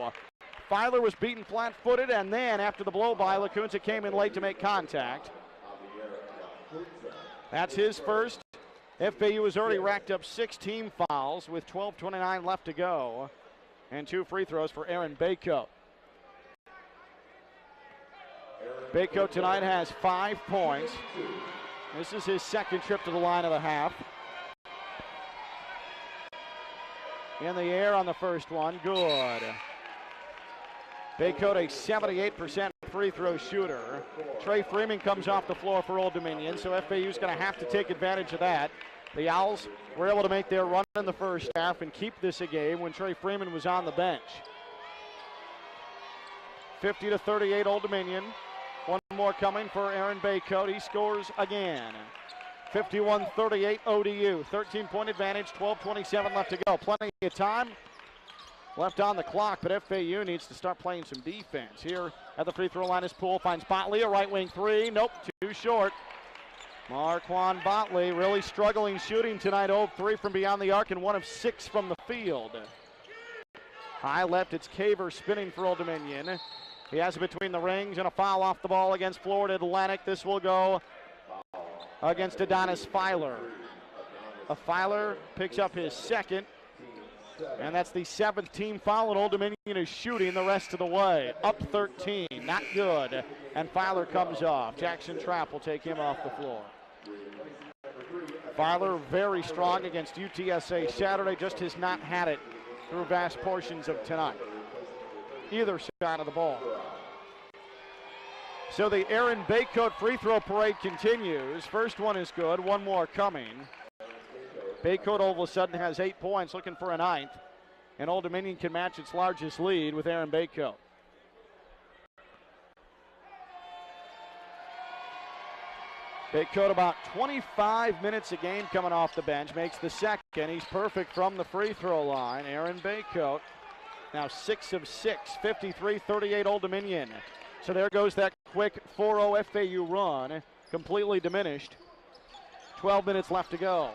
Filer was beaten flat-footed, and then after the blow-by, Lacunza came in late to make contact. That's his first. FAU has already racked up 16 fouls with 12:29 left to go. And 2 free throws for Aaron Baycoat. Baycoat tonight has 5 points. This is his second trip to the line of the half. In the air on the first one, good. Baycoat a 78% free throw shooter. Trey Freeman comes off the floor for Old Dominion, so FAU's going to have to take advantage of that. The Owls were able to make their run in the first half and keep this a game when Trey Freeman was on the bench. 50-38 Old Dominion. One more coming for Aaron Baycoat. He scores again. 51-38 ODU. 13-point advantage, 12:27 left to go. Plenty of time left on the clock, but FAU needs to start playing some defense. Here at the free throw line is Poole, finds Botley, a right wing three. Nope, too short. Marquand Botley really struggling shooting tonight. 0 of 3 from beyond the arc and 1 of 6 from the field. High left, it's Caver spinning for Old Dominion. He has it between the rings and a foul off the ball against Florida Atlantic. This will go against Adonis Filer. Filer picks up his second, and that's the 7th team foul, and Old Dominion is shooting the rest of the way. Up 13, not good, and Filer comes off. Jackson Trapp will take him off the floor. Filer very strong against UTSA Saturday, just has not had it through vast portions of tonight. Either side of the ball. So the Aaron Baycoat free throw parade continues. First one is good, one more coming. Baycoat all of a sudden has 8 points, looking for a 9th. And Old Dominion can match its largest lead with Aaron Baycoat. Baycoat about 25 minutes a game coming off the bench, makes the second. He's perfect from the free throw line. Aaron Baycoat now 6 of 6, 53-38 Old Dominion. So there goes that quick 4-0 FAU run, completely diminished. 12 minutes left to go.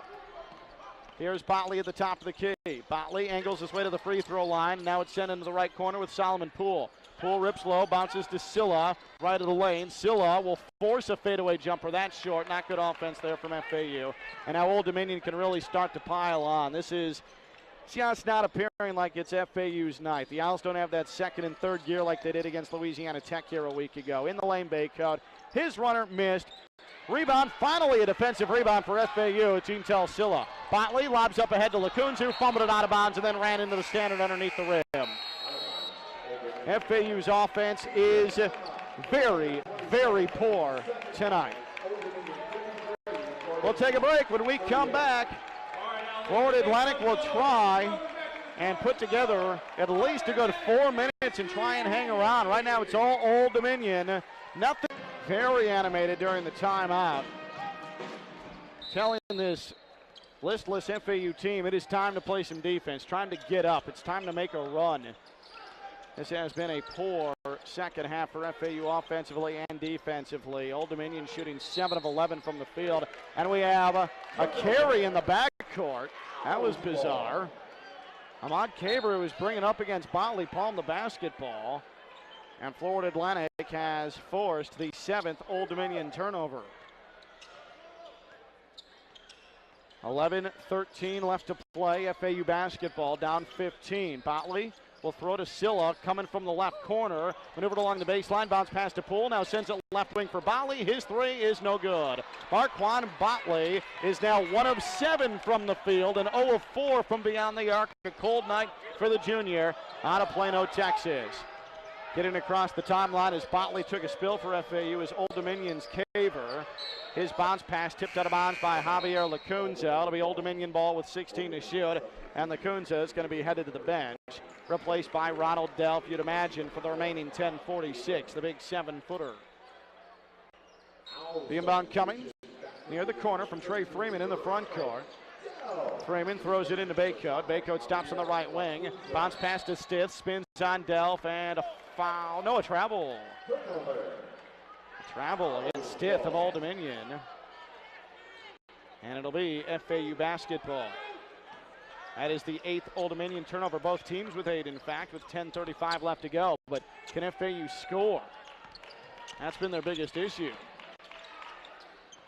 Here's Botley at the top of the key. Botley angles his way to the free throw line. Now it's sent into the right corner with Solomon Poole. Poole rips low, bounces to Silla, right of the lane. Silla will force a fadeaway jumper. That's short. Not good offense there from FAU. And now Old Dominion can really start to pile on. This is, see how it's not appearing like it's FAU's night. The Owls don't have that second and third gear like they did against Louisiana Tech here a week ago. In the lane, Baycoat. His runner missed. Rebound, finally a defensive rebound for FAU. It's Intel Silla. Botley lobs up ahead to Lacunza, who fumbled it out of bounds and then ran into the standard underneath the rim. FAU's offense is very, very poor tonight. We'll take a break. When we come back, Florida Atlantic will try and put together at least a good 4 minutes and try and hang around. Right now it's all Old Dominion. Nothing. Very animated during the timeout. Telling this listless FAU team it is time to play some defense, time to get up. It's time to make a run. This has been a poor second half for FAU offensively and defensively. Old Dominion shooting 7 of 11 from the field. And we have a carry in the backcourt. That was bizarre. Ahmad Caver was bringing up against Botley, palmed the basketball. And Florida Atlantic has forced the 7th Old Dominion turnover. 11-13 left to play. FAU basketball down 15. Botley will throw to Silla, coming from the left corner. Maneuvered along the baseline, bounce pass to Poole. Now sends it left wing for Botley. His three is no good. Marquand Botley is now 1 of 7 from the field and 0 of 4 from beyond the arc. A cold night for the junior out of Plano, Texas. Getting across the timeline as Botley took a spill for FAU is Old Dominion's Caver. His bounce pass tipped out of bounds by Javier Lacunza. It'll be Old Dominion ball with 16 to shoot, and Lacunza is going to be headed to the bench, replaced by Ronald Delph, you'd imagine, for the remaining 10:46, the big 7-footer. The inbound coming near the corner from Trey Freeman in the front court. Freeman throws it into Baycoat. Baycoat stops on the right wing. Bounce pass to Stith, spins on Delph, and a foul. No, a travel. A travel against Stith of Old Dominion. And it'll be FAU basketball. That is the 8th Old Dominion turnover. Both teams with 8, in fact, with 10:35 left to go. But can FAU score? That's been their biggest issue.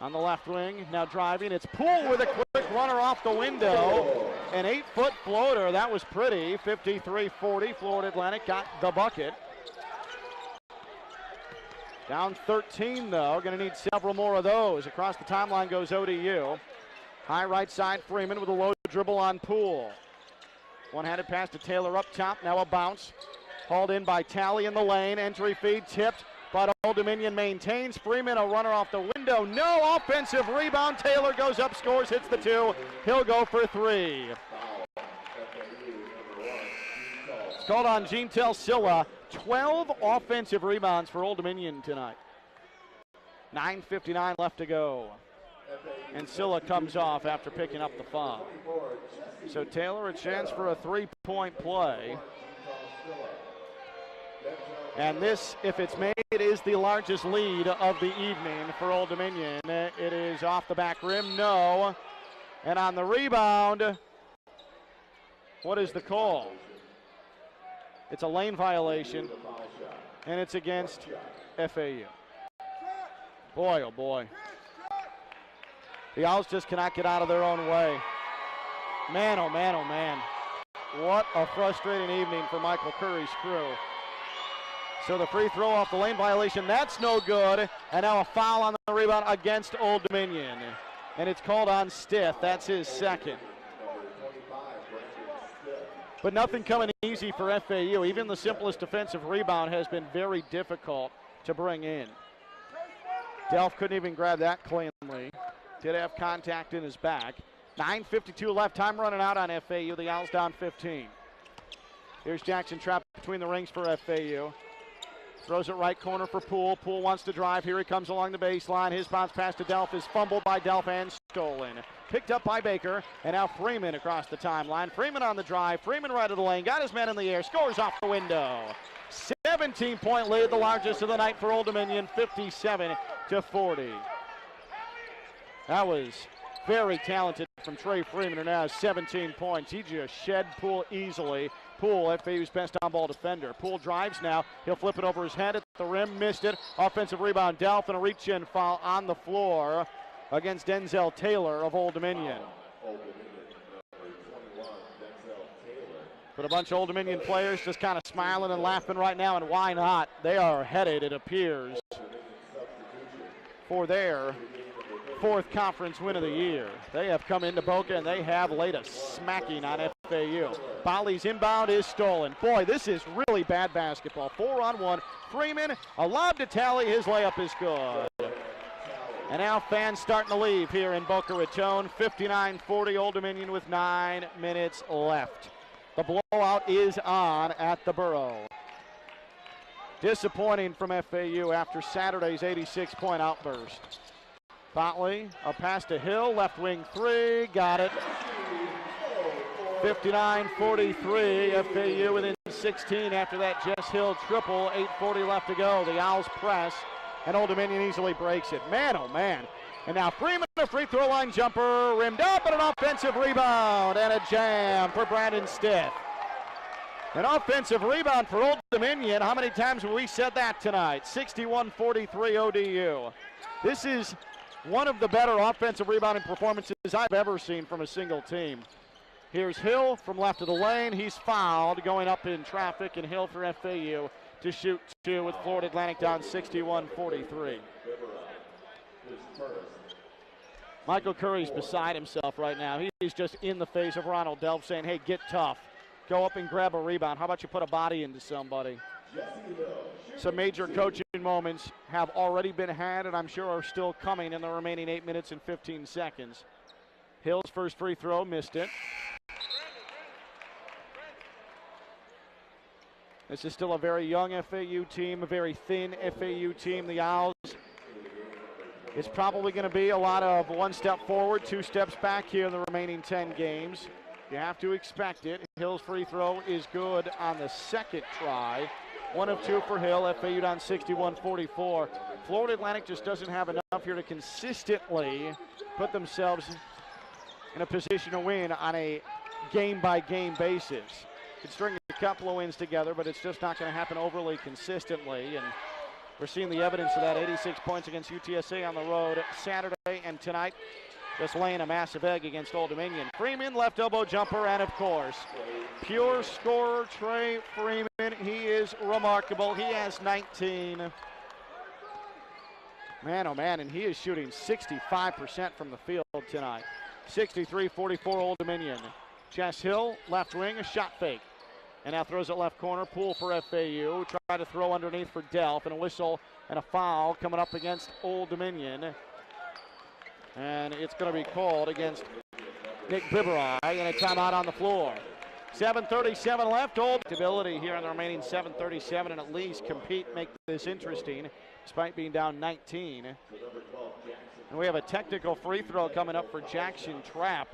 On the left wing, now driving. It's Poole with a quick runner off the window. An 8-foot floater. That was pretty. 53-40. Florida Atlantic got the bucket. Down 13, though. Going to need several more of those. Across the timeline goes ODU. High right side, Freeman with a low dribble on Poole. One-handed pass to Taylor up top. Now a bounce. Hauled in by Talley in the lane. Entry feed tipped, but Old Dominion maintains. Freeman, a runner off the window. No offensive rebound. Taylor goes up, scores, hits the 2. He'll go for 3. It's called on Jeantel Silla. 12 offensive rebounds for Old Dominion tonight. 9:59 left to go. And Silla comes off after picking up the foul. So Taylor, a chance for a 3-point play. And this, if it's made, is the largest lead of the evening for Old Dominion. It is off the back rim, no. And on the rebound, what is the call? It's a lane violation, and it's against FAU. Boy, oh boy. The Owls just cannot get out of their own way. Man, oh man, oh man. What a frustrating evening for Michael Curry's crew. So the free throw off the lane violation, that's no good. And now a foul on the rebound against Old Dominion. And it's called on Stith. That's his second. But nothing coming easy for FAU. Even the simplest defensive rebound has been very difficult to bring in. Delph couldn't even grab that cleanly. Did have contact in his back. 9:52 left, time running out on FAU. The Owls down 15. Here's Jackson trapped between the rings for FAU. Throws it right corner for Poole. Poole wants to drive. Here he comes along the baseline. His bounce pass to Delph is fumbled by Delph and stolen. Picked up by Baker, and now Freeman across the timeline. Freeman on the drive. Freeman right of the lane. Got his man in the air. Scores off the window. 17-point lead, the largest of the night for Old Dominion, 57-40. That was very talented from Trey Freeman, who now has 17 points. He just shed Poole easily. Poole, FAU's best on-ball defender. Poole drives now. He'll flip it over his head at the rim. Missed it. Offensive rebound. Delph and a reach-in foul on the floor against Denzel Taylor of Old Dominion. But a bunch of Old Dominion players just kind of smiling and laughing right now, and why not? They are headed, it appears, for their 4th conference win of the year. They have come into Boca and they have laid a smacking on FAU. Bolly's inbound is stolen. Boy, this is really bad basketball. 4-on-1. Freeman, a lob to Talley. His layup is good. And now fans starting to leave here in Boca Raton. 59-40, Old Dominion with 9 minutes left. The blowout is on at the Borough. Disappointing from FAU after Saturday's 86-point outburst. Botley, a pass to Hill, left wing 3, got it. 59-43, FAU within 16 after that Jess Hill triple, 8:40 left to go. The Owls press, and Old Dominion easily breaks it. Man, oh man. And now Freeman, a free throw line jumper, rimmed up, and an offensive rebound, and a jam for Brandon Stith. An offensive rebound for Old Dominion. How many times have we said that tonight? 61-43 ODU. This is one of the better offensive rebounding performances I've ever seen from a single team. Here's Hill from left of the lane. He's fouled going up in traffic, and Hill for FAU to shoot 2 with Florida Atlantic down 61-43. Michael Curry's beside himself right now. He's just in the face of Ronald Delph saying, hey, get tough. Go up and grab a rebound. How about you put a body into somebody? Some major coaching moments have already been had, and I'm sure are still coming in the remaining 8 minutes and 15 seconds. Hill's first free throw, missed it. This is still a very young FAU team, a very thin FAU team. The Owls, it's probably going to be a lot of 1 step forward, 2 steps back here in the remaining 10 games. You have to expect it. Hill's free throw is good on the second try. 1 of 2 for Hill. FAU down 61-44. Florida Atlantic just doesn't have enough here to consistently put themselves in a position to win on a game-by-game basis. Could string a couple of wins together, but it's just not going to happen overly consistently. And we're seeing the evidence of that. 86 points against UTSA on the road Saturday, and tonight just laying a massive egg against Old Dominion. Freeman, left elbow jumper, and of course, pure scorer Trey Freeman. He is remarkable. He has 19. Man, oh man, and he is shooting 65% from the field tonight. 63-44 Old Dominion. Jess Hill, left wing, a shot fake. And now throws it left corner. Poole for FAU. Try to throw underneath for Delph, and a whistle and a foul coming up against Old Dominion. And it's going to be called against Nick Biberai, and a timeout on the floor. 7:37 left. Old ability here in the remaining 7:37, and at least compete, make this interesting, despite being down 19. And we have a technical free throw coming up for Jackson Trapp.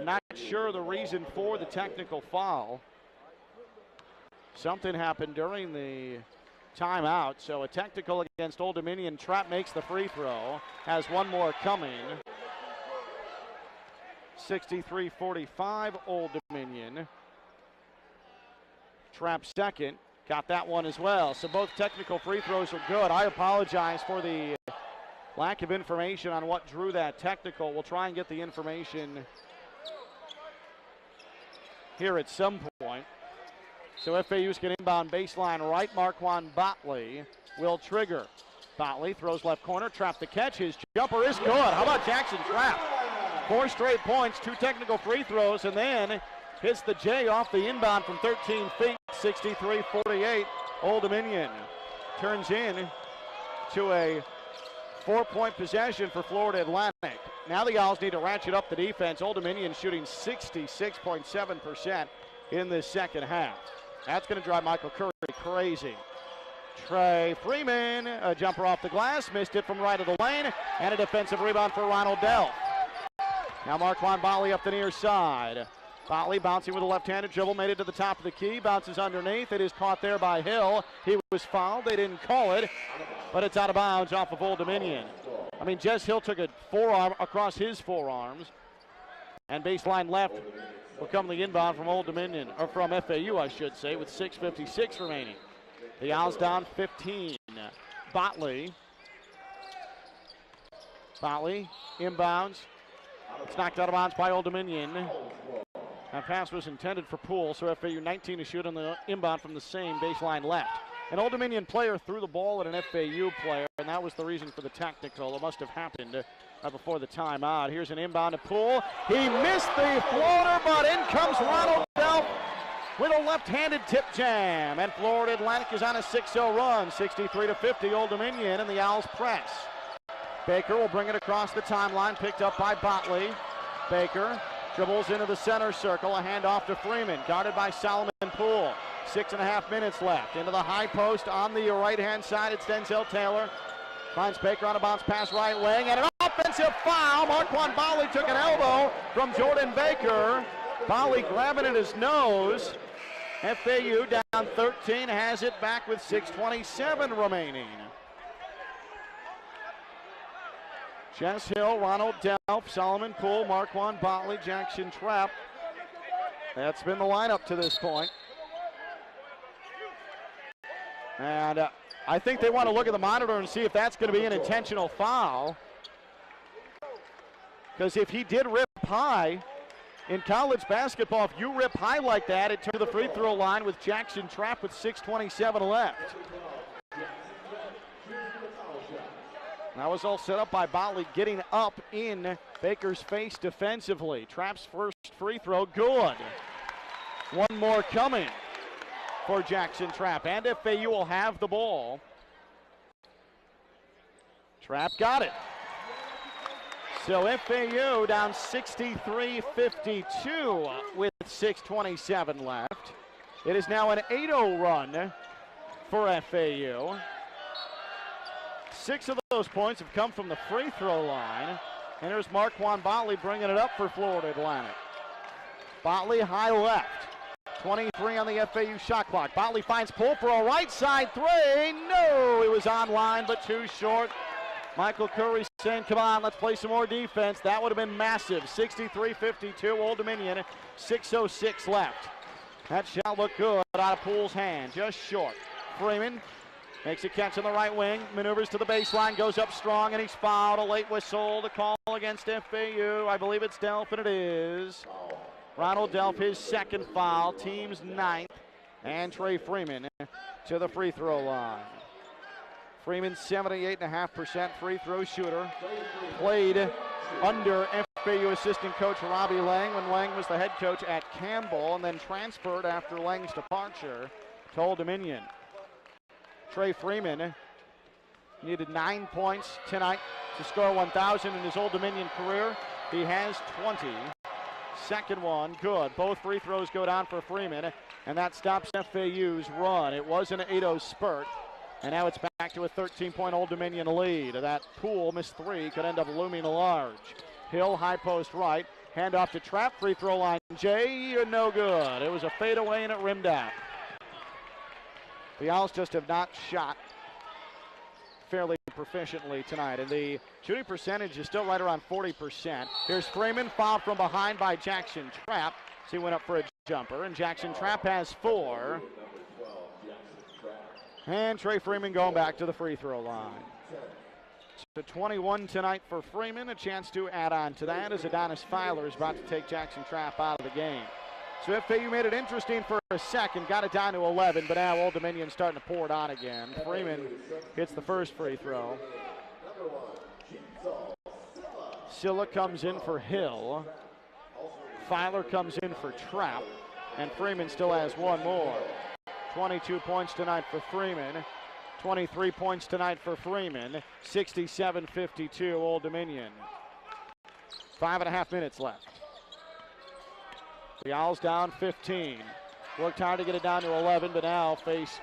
Not sure the reason for the technical foul. Something happened during the timeout, so a technical against Old Dominion. Trapp makes the free throw, has one more coming. 63-45 Old Dominion. Trapp second, got that one as well. So both technical free throws are good. I apologize for the lack of information on what drew that technical. We'll try and get the information here at some point. So FAU's going to inbound baseline right. Marquand Botley will trigger. Botley throws left corner. Trapp the catch. His jumper is good. How about Jackson Trapp? 4 straight points, 2 technical free throws, and then hits the J off the inbound from 13 feet. 63-48. Old Dominion turns in to a 4-point possession for Florida Atlantic. Now the Owls need to ratchet up the defense. Old Dominion shooting 66.7% in this second half. That's going to drive Michael Curry crazy. Trey Freeman, a jumper off the glass, missed it from right of the lane, and a defensive rebound for Ronald Delph. Now Marquand Botley up the near side. Botley bouncing with a left-handed dribble, made it to the top of the key, bounces underneath. It is caught there by Hill. He was fouled. They didn't call it, but it's out of bounds off of Old Dominion. I mean, Jess Hill took a forearm across his forearms, and baseline left will come the inbound from Old Dominion, or from FAU, I should say, with 6:56 remaining. The Owls down 15. Botley inbounds. It's knocked out of bounds by Old Dominion. That pass was intended for Poole, so FAU 19 to shoot on the inbound from the same baseline left. An Old Dominion player threw the ball at an FAU player, and that was the reason for the technical. It must have happened before the timeout. Here's an inbound to Poole. He missed the floater, but in comes Ronald Delph with a left-handed tip jam. And Florida Atlantic is on a 6-0 run, 63-50 Old Dominion, and the Owls press. Baker will bring it across the timeline, picked up by Botley. Baker dribbles into the center circle, a handoff to Freeman, guarded by Solomon Poole. 6.5 minutes left. Into the high post on the right-hand side, it's Denzel Taylor. Finds Baker on a bounce pass right wing, and an offensive foul. Marquand Botley took an elbow from Jordan Baker. Botley grabbing at his nose. FAU down 13, has it back with 6:27 remaining. Jess Hill, Ronald Delph, Solomon Poole, Marquand Botley, Jackson Trapp. That's been the lineup to this point. And I think they want to look at the monitor and see if that's going to be an intentional foul. Because if he did rip high, in college basketball, if you rip high like that, it turns to the free throw line with Jackson Trapp with 6:27 left. That was all set up by Botley getting up in Baker's face defensively. Trapp's first free throw, good. One more coming for Jackson Trapp, and FAU will have the ball. Trapp got it. So FAU down 63-52 with 6:27 left. It is now an 8-0 run for FAU. 6 of those points have come from the free throw line. And here's Marquand Botley bringing it up for Florida Atlantic. Botley high left. 23 on the FAU shot clock. Botley finds Poole for a right side three. No, it was online, but too short. Michael Curry saying, come on, let's play some more defense. That would have been massive. 63-52, Old Dominion, 6:06 left. That shot looked good out of Poole's hand, just short. Freeman makes a catch on the right wing, maneuvers to the baseline, goes up strong, and he's fouled. A late whistle to call against FAU. I believe it's Delph, and it is. Ronald Delph, his second foul, team's 9th, and Trey Freeman to the free throw line. Freeman, 78.5% free throw shooter. Played under FAU assistant coach Robbie Lang when Lang was the head coach at Campbell, and then transferred after Lang's departure to Old Dominion. Trey Freeman needed 9 points tonight to score 1,000 in his Old Dominion career. He has 20. Second one, good. Both free throws go down for Freeman, and that stops FAU's run. It was an 8-0 spurt, and now it's back to a 13-point Old Dominion lead. That Poole missed three, could end up looming large. Hill, high post right, handoff to Trapp, free throw line. Jay, no good. It was a fadeaway and it rimmed out. The Owls just have not shot fairly proficiently tonight, and the shooting percentage is still right around 40%. Here's Freeman, fouled from behind by Jackson Trapp. So he went up for a jumper, and Jackson Trapp has 4. And Trey Freeman going back to the free throw line. So 21 tonight for Freeman. A chance to add on to that as Adonis Filer is about to take Jackson Trapp out of the game. So FAU made it interesting for a second, got it down to 11, but now Old Dominion starting to pour it on again. Freeman hits the first free throw. Silla comes in for Hill. Filer comes in for Trapp, and Freeman still has one more. 22 points tonight for Freeman. 23 points tonight for Freeman. 67-52 Old Dominion. 5.5 minutes left. The Owls down 15. Worked hard to get it down to 11, but now face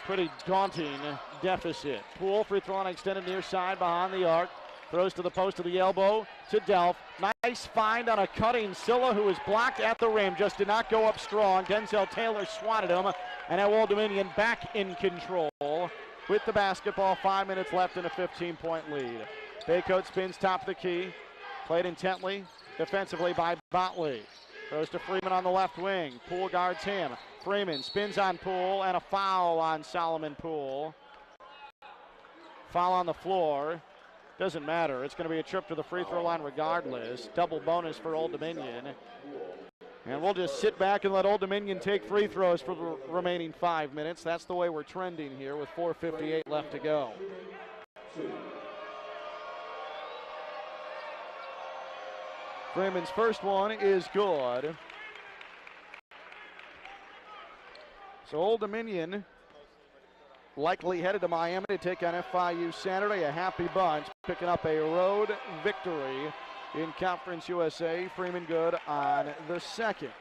pretty daunting deficit. Poole, free throw line extended near side behind the arc. Throws to the post to the elbow to Delph. Nice find on a cutting Silla, who was blocked at the rim. Just did not go up strong. Denzel Taylor swatted him. And now Old Dominion back in control with the basketball. 5 minutes left in a 15-point lead. Baycoat spins top of the key. Played intently defensively by Botley. Throws to Freeman on the left wing. Poole guards him. Freeman spins on Poole, and a foul on Solomon Poole. Foul on the floor. Doesn't matter. It's going to be a trip to the free throw line regardless. Double bonus for Old Dominion. And we'll just sit back and let Old Dominion take free throws for the remaining 5 minutes. That's the way we're trending here with 4:58 left to go. Freeman's first one is good. So Old Dominion likely headed to Miami to take on FIU Saturday. A happy bunch picking up a road victory in Conference USA. Freeman good on the second.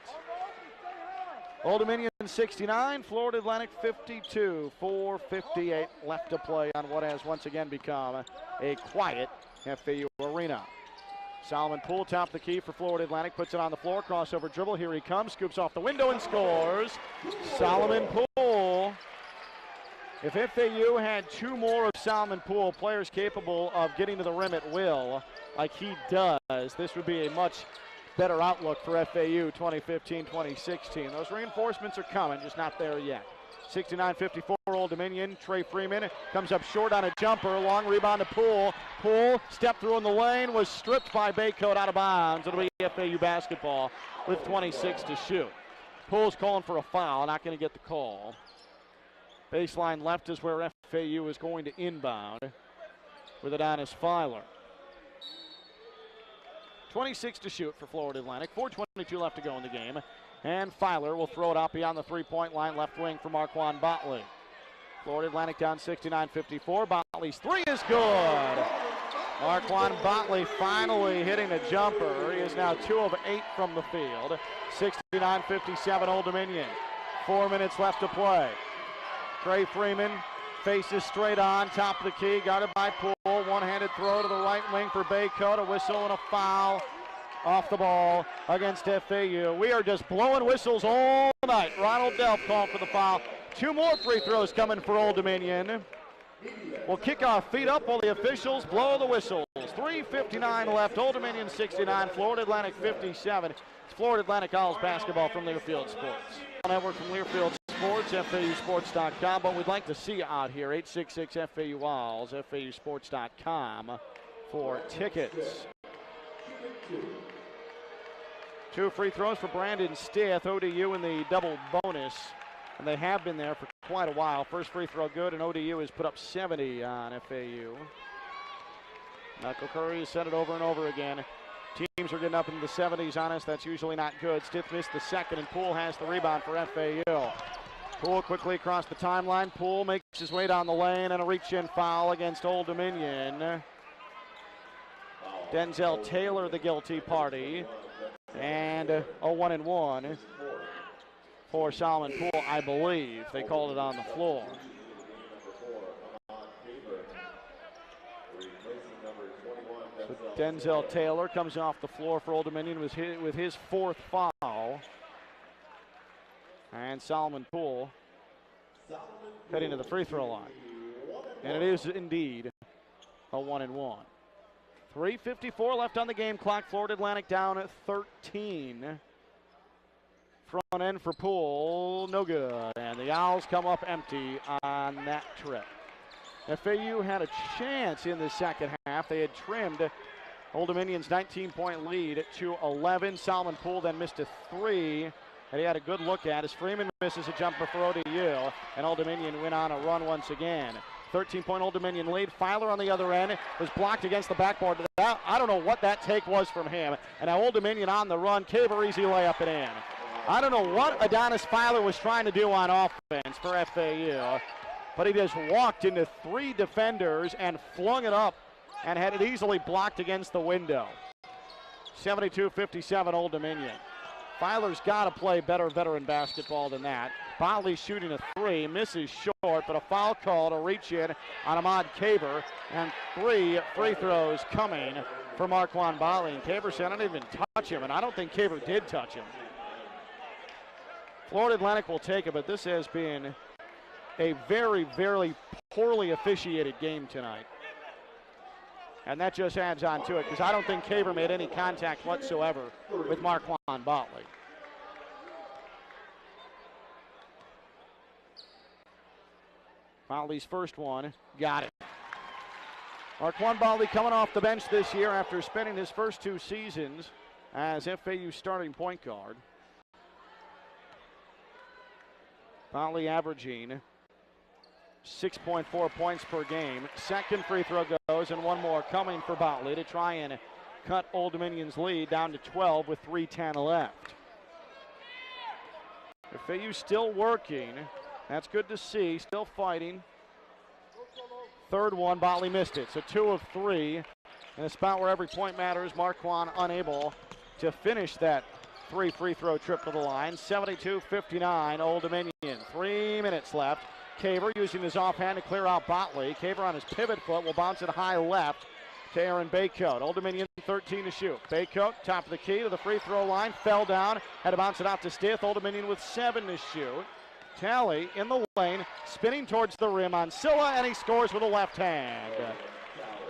Old Dominion 69, Florida Atlantic 52. 4:58 left to play on what has once again become a quiet FAU arena. Solomon Poole, top the key for Florida Atlantic, puts it on the floor, crossover dribble, here he comes, scoops off the window and scores. Solomon Poole. If FAU had 2 more of Solomon Poole, players capable of getting to the rim at will, like he does, this would be a much better outlook for FAU 2015-2016. Those reinforcements are coming, just not there yet. 69-54 Old Dominion. Trey Freeman comes up short on a jumper. Long rebound to Poole. Poole stepped through in the lane, was stripped by Baycoat out of bounds. It'll be FAU basketball with 26 to shoot. Poole's calling for a foul, not going to get the call. Baseline left is where FAU is going to inbound with Adonis Filer. 26 to shoot for Florida Atlantic. 4:22 left to go in the game. And Filer will throw it out beyond the three-point line, left wing for Marquand Botley. Florida Atlantic down 69-54. Botley's three is good. Marquand Botley finally hitting a jumper. He is now 2 of 8 from the field. 69-57 Old Dominion. 4 minutes left to play. Trey Freeman faces straight on, top of the key, guarded by Poole. One-handed throw to the right wing for Baycoat. A whistle and a foul off the ball against FAU. We are just blowing whistles all night. Ronald Delp called for the foul. 2 more free throws coming for Old Dominion. We'll kick our feet up while the officials blow the whistles. 3:59 left. Old Dominion 69, Florida Atlantic 57. It's Florida Atlantic Owls basketball from Learfield Sports. Network from Learfield Sports, FAUsports.com. But we'd like to see you out here. 866 FAU Owls, FAUsports.com for tickets. 2 free throws for Brandon Stith. ODU in the double bonus. And they have been there for quite a while. First free throw good, and ODU has put up 70 on FAU. Michael Curry has said it over and over again. Teams are getting up into the 70s on us. That's usually not good. Stith missed the second, and Poole has the rebound for FAU. Poole quickly across the timeline. Poole makes his way down the lane, and a reach-in foul against Old Dominion. Denzel Taylor, the guilty party, and a 1-and-1. For Solomon Poole, I believe. They called it on the floor. So Denzel Taylor comes off the floor for Old Dominion with his 4th foul. And Solomon Poole heading to the free throw line. And it is indeed a 1-and-1. 3:54 left on the game clock. Florida Atlantic down at 13. Front end for Poole, no good. And the Owls come up empty on that trip. FAU had a chance in the second half. They had trimmed Old Dominion's 19-point lead to 11. Solomon Poole then missed a 3 that he had a good look at as Freeman misses a jumper for ODU. And Old Dominion went on a run once again. 13-point Old Dominion lead. Filer on the other end was blocked against the backboard. I don't know what that take was from him. And now Old Dominion on the run. Caver easy layup it in. I don't know what Adonis Filer was trying to do on offense for FAU, but he just walked into 3 defenders and flung it up and had it easily blocked against the window. 72-57 Old Dominion. Filer's got to play better veteran basketball than that. Botley shooting a 3, misses short, but a foul call to reach in on Ahmad Caver, and 3 free throws coming for Marquand Botley. And Caver said, I didn't even touch him, and I don't think Caver did touch him. Florida Atlantic will take it, but this has been a very, very poorly officiated game tonight. And that just adds on to it, because I don't think Caver made any contact whatsoever with Marquand Botley. Botley's first one, got it. Marquand Botley coming off the bench this year after spending his first 2 seasons as FAU starting point guard. Botley averaging 6.4 points per game. Second free throw goes, and 1 more coming for Botley to try and cut Old Dominion's lead down to 12 with 3:10 left. FAU still working. That's good to see. Still fighting. Third one, Botley missed it. So 2 of 3 in a spot where every point matters. Marquand unable to finish that 3 free throw trip to the line. 72-59 Old Dominion. 3 minutes left. Caver using his offhand to clear out Botley. Caver on his pivot foot will bounce it high left to Aaron Baycoat. Old Dominion 13 to shoot. Baycoat, top of the key to the free throw line, fell down, had to bounce it out to Stith. Old Dominion with 7 to shoot. Talley in the lane, spinning towards the rim on Silla, and he scores with a left hand.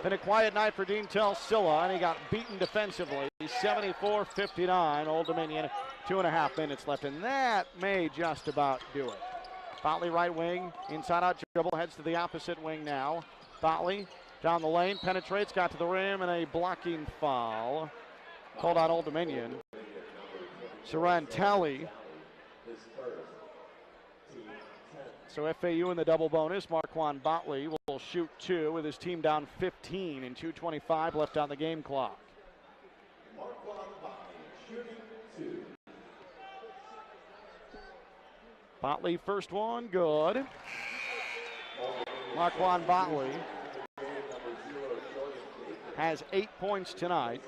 Been a quiet night for Dean Tell Silla, and he got beaten defensively. 74-59, Old Dominion, 2.5 minutes left, and that may just about do it. Botley right wing, inside out dribble, heads to the opposite wing now. Botley down the lane, penetrates, got to the rim, and a blocking foul called on Old Dominion. Saran Talley. So FAU in the double bonus. Marquand Botley will shoot 2 with his team down 15 and 2:25 left on the game clock. Marquand Botley shooting 2. Botley first one, good. Marquand Botley has 8 points tonight.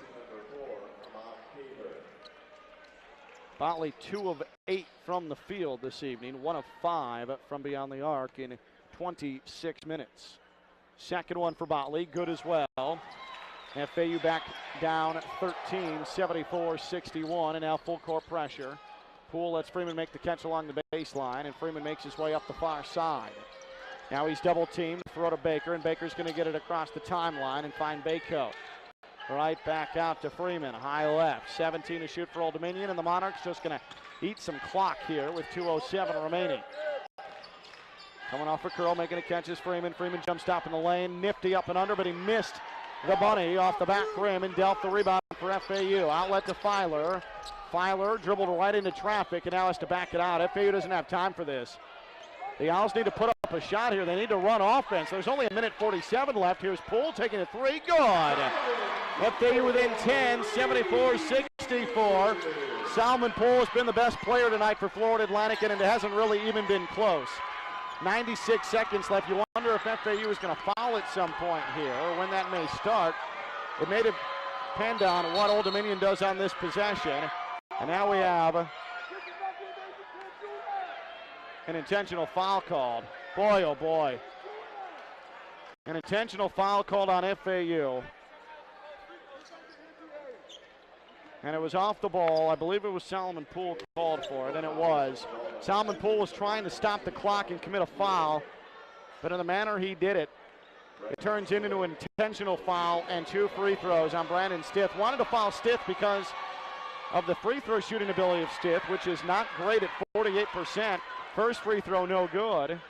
Botley 2 of 8 from the field this evening, 1 of 5 from beyond the arc in 26 minutes. Second one for Botley, good as well. FAU back down 13, 74-61, and now full court pressure. Poole lets Freeman make the catch along the baseline, and Freeman makes his way up the far side. Now he's double teamed, throw to Baker, and Baker's going to get it across the timeline and find Bako. Right back out to Freeman, high left, 17 to shoot for Old Dominion, and the Monarchs just going to eat some clock here with 2:07 remaining. Coming off a curl, making a catch is Freeman. Freeman jump stop in the lane, nifty up and under, but he missed the bunny off the back rim and dealt the rebound for FAU. Outlet to Filer. Filer dribbled right into traffic and now has to back it out. FAU doesn't have time for this. The Owls need to put up a shot here. They need to run offense. There's only 1:47 left. Here's Poole taking a three. Good. FAU within 10, 74-64. Salmon Poole has been the best player tonight for Florida Atlantic, and it hasn't really even been close. 96 seconds left. You wonder if FAU is going to foul at some point here, or when that may start. It may depend on what Old Dominion does on this possession. And now we have an intentional foul called. Boy, oh boy. An intentional foul called on FAU. And it was off the ball. I believe it was Salmon Poole called for it, and it was. Salmon Poole was trying to stop the clock and commit a foul, but in the manner he did it, it turns into an intentional foul and 2 free throws on Brandon Stith. Wanted to foul Stith because of the free throw shooting ability of Stith, which is not great at 48%. First free throw no good.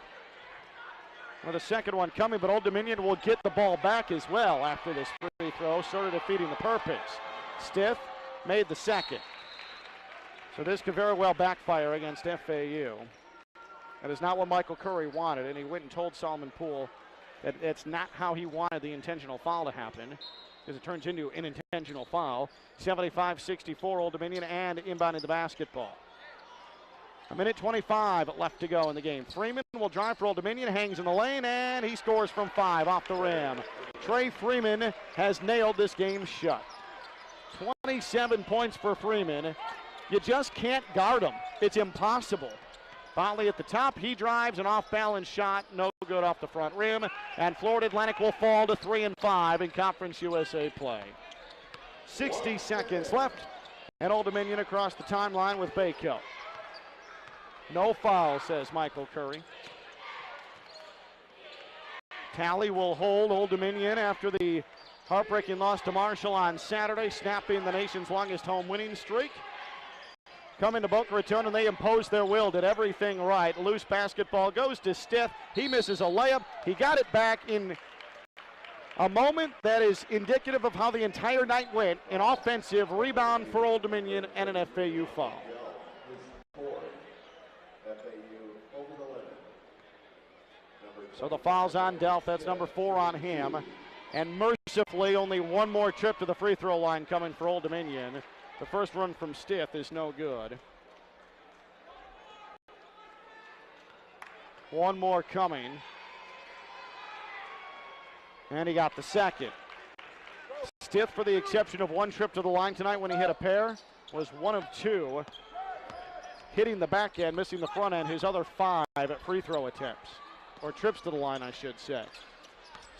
With a second one coming, but Old Dominion will get the ball back as well after this free throw, sort of defeating the purpose. Stith made the second. So this could very well backfire against FAU. That is not what Michael Curry wanted, and he went and told Salmon Poole that it's not how he wanted the intentional foul to happen, because it turns into an intentional foul. 75-64 Old Dominion, and inbounding the basketball. 1:25 left to go in the game. Freeman will drive for Old Dominion, hangs in the lane, and he scores from 5 off the rim. Trey Freeman has nailed this game shut. 27 points for Freeman. You just can't guard him. It's impossible. Botley at the top, he drives an off-balance shot, no good off the front rim, and Florida Atlantic will fall to 3 and 5 in Conference USA play. 60 seconds left, and Old Dominion across the timeline with Bako. No foul, says Michael Curry. Tally will hold Old Dominion after the heartbreaking loss to Marshall on Saturday, snapping the nation's longest home winning streak. Coming to Boca Raton, and they imposed their will, did everything right. Loose basketball goes to Stith. He misses a layup. He got it back in a moment that is indicative of how the entire night went. An offensive rebound for Old Dominion and an FAU foul. So the foul's on Delph. That's number 4 on him. And mercifully, only one more trip to the free throw line coming for Old Dominion. The first run from Stith is no good. One more coming. And he got the second. Stith, for the exception of one trip to the line tonight when he hit a pair, was 1 of 2. Hitting the back end, missing the front end, his other 5 at free throw attempts. Or trips to the line, I should say.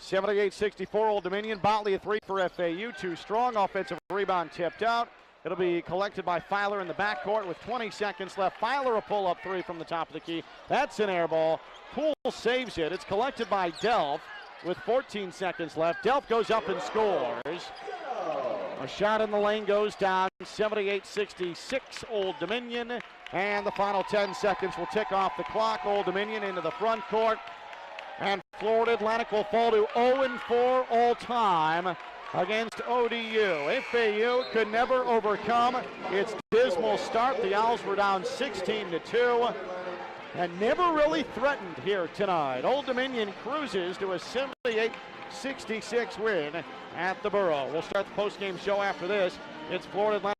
78-64 Old Dominion. Botley a 3 for FAU. 2 strong. Offensive rebound tipped out. It'll be collected by Filer in the backcourt with 20 seconds left. Filer a pull-up 3 from the top of the key. That's an air ball. Poole saves it. It's collected by Delph with 14 seconds left. Delph goes up and scores. A shot in the lane goes down. 78-66 Old Dominion. And the final 10 seconds will tick off the clock. Old Dominion into the front court. And Florida Atlantic will fall to 0-4 all time against ODU. FAU could never overcome its dismal start. The Owls were down 16-2 and never really threatened here tonight. Old Dominion cruises to a 78-66 win at the Borough. We'll start the postgame show after this. It's Florida Atlantic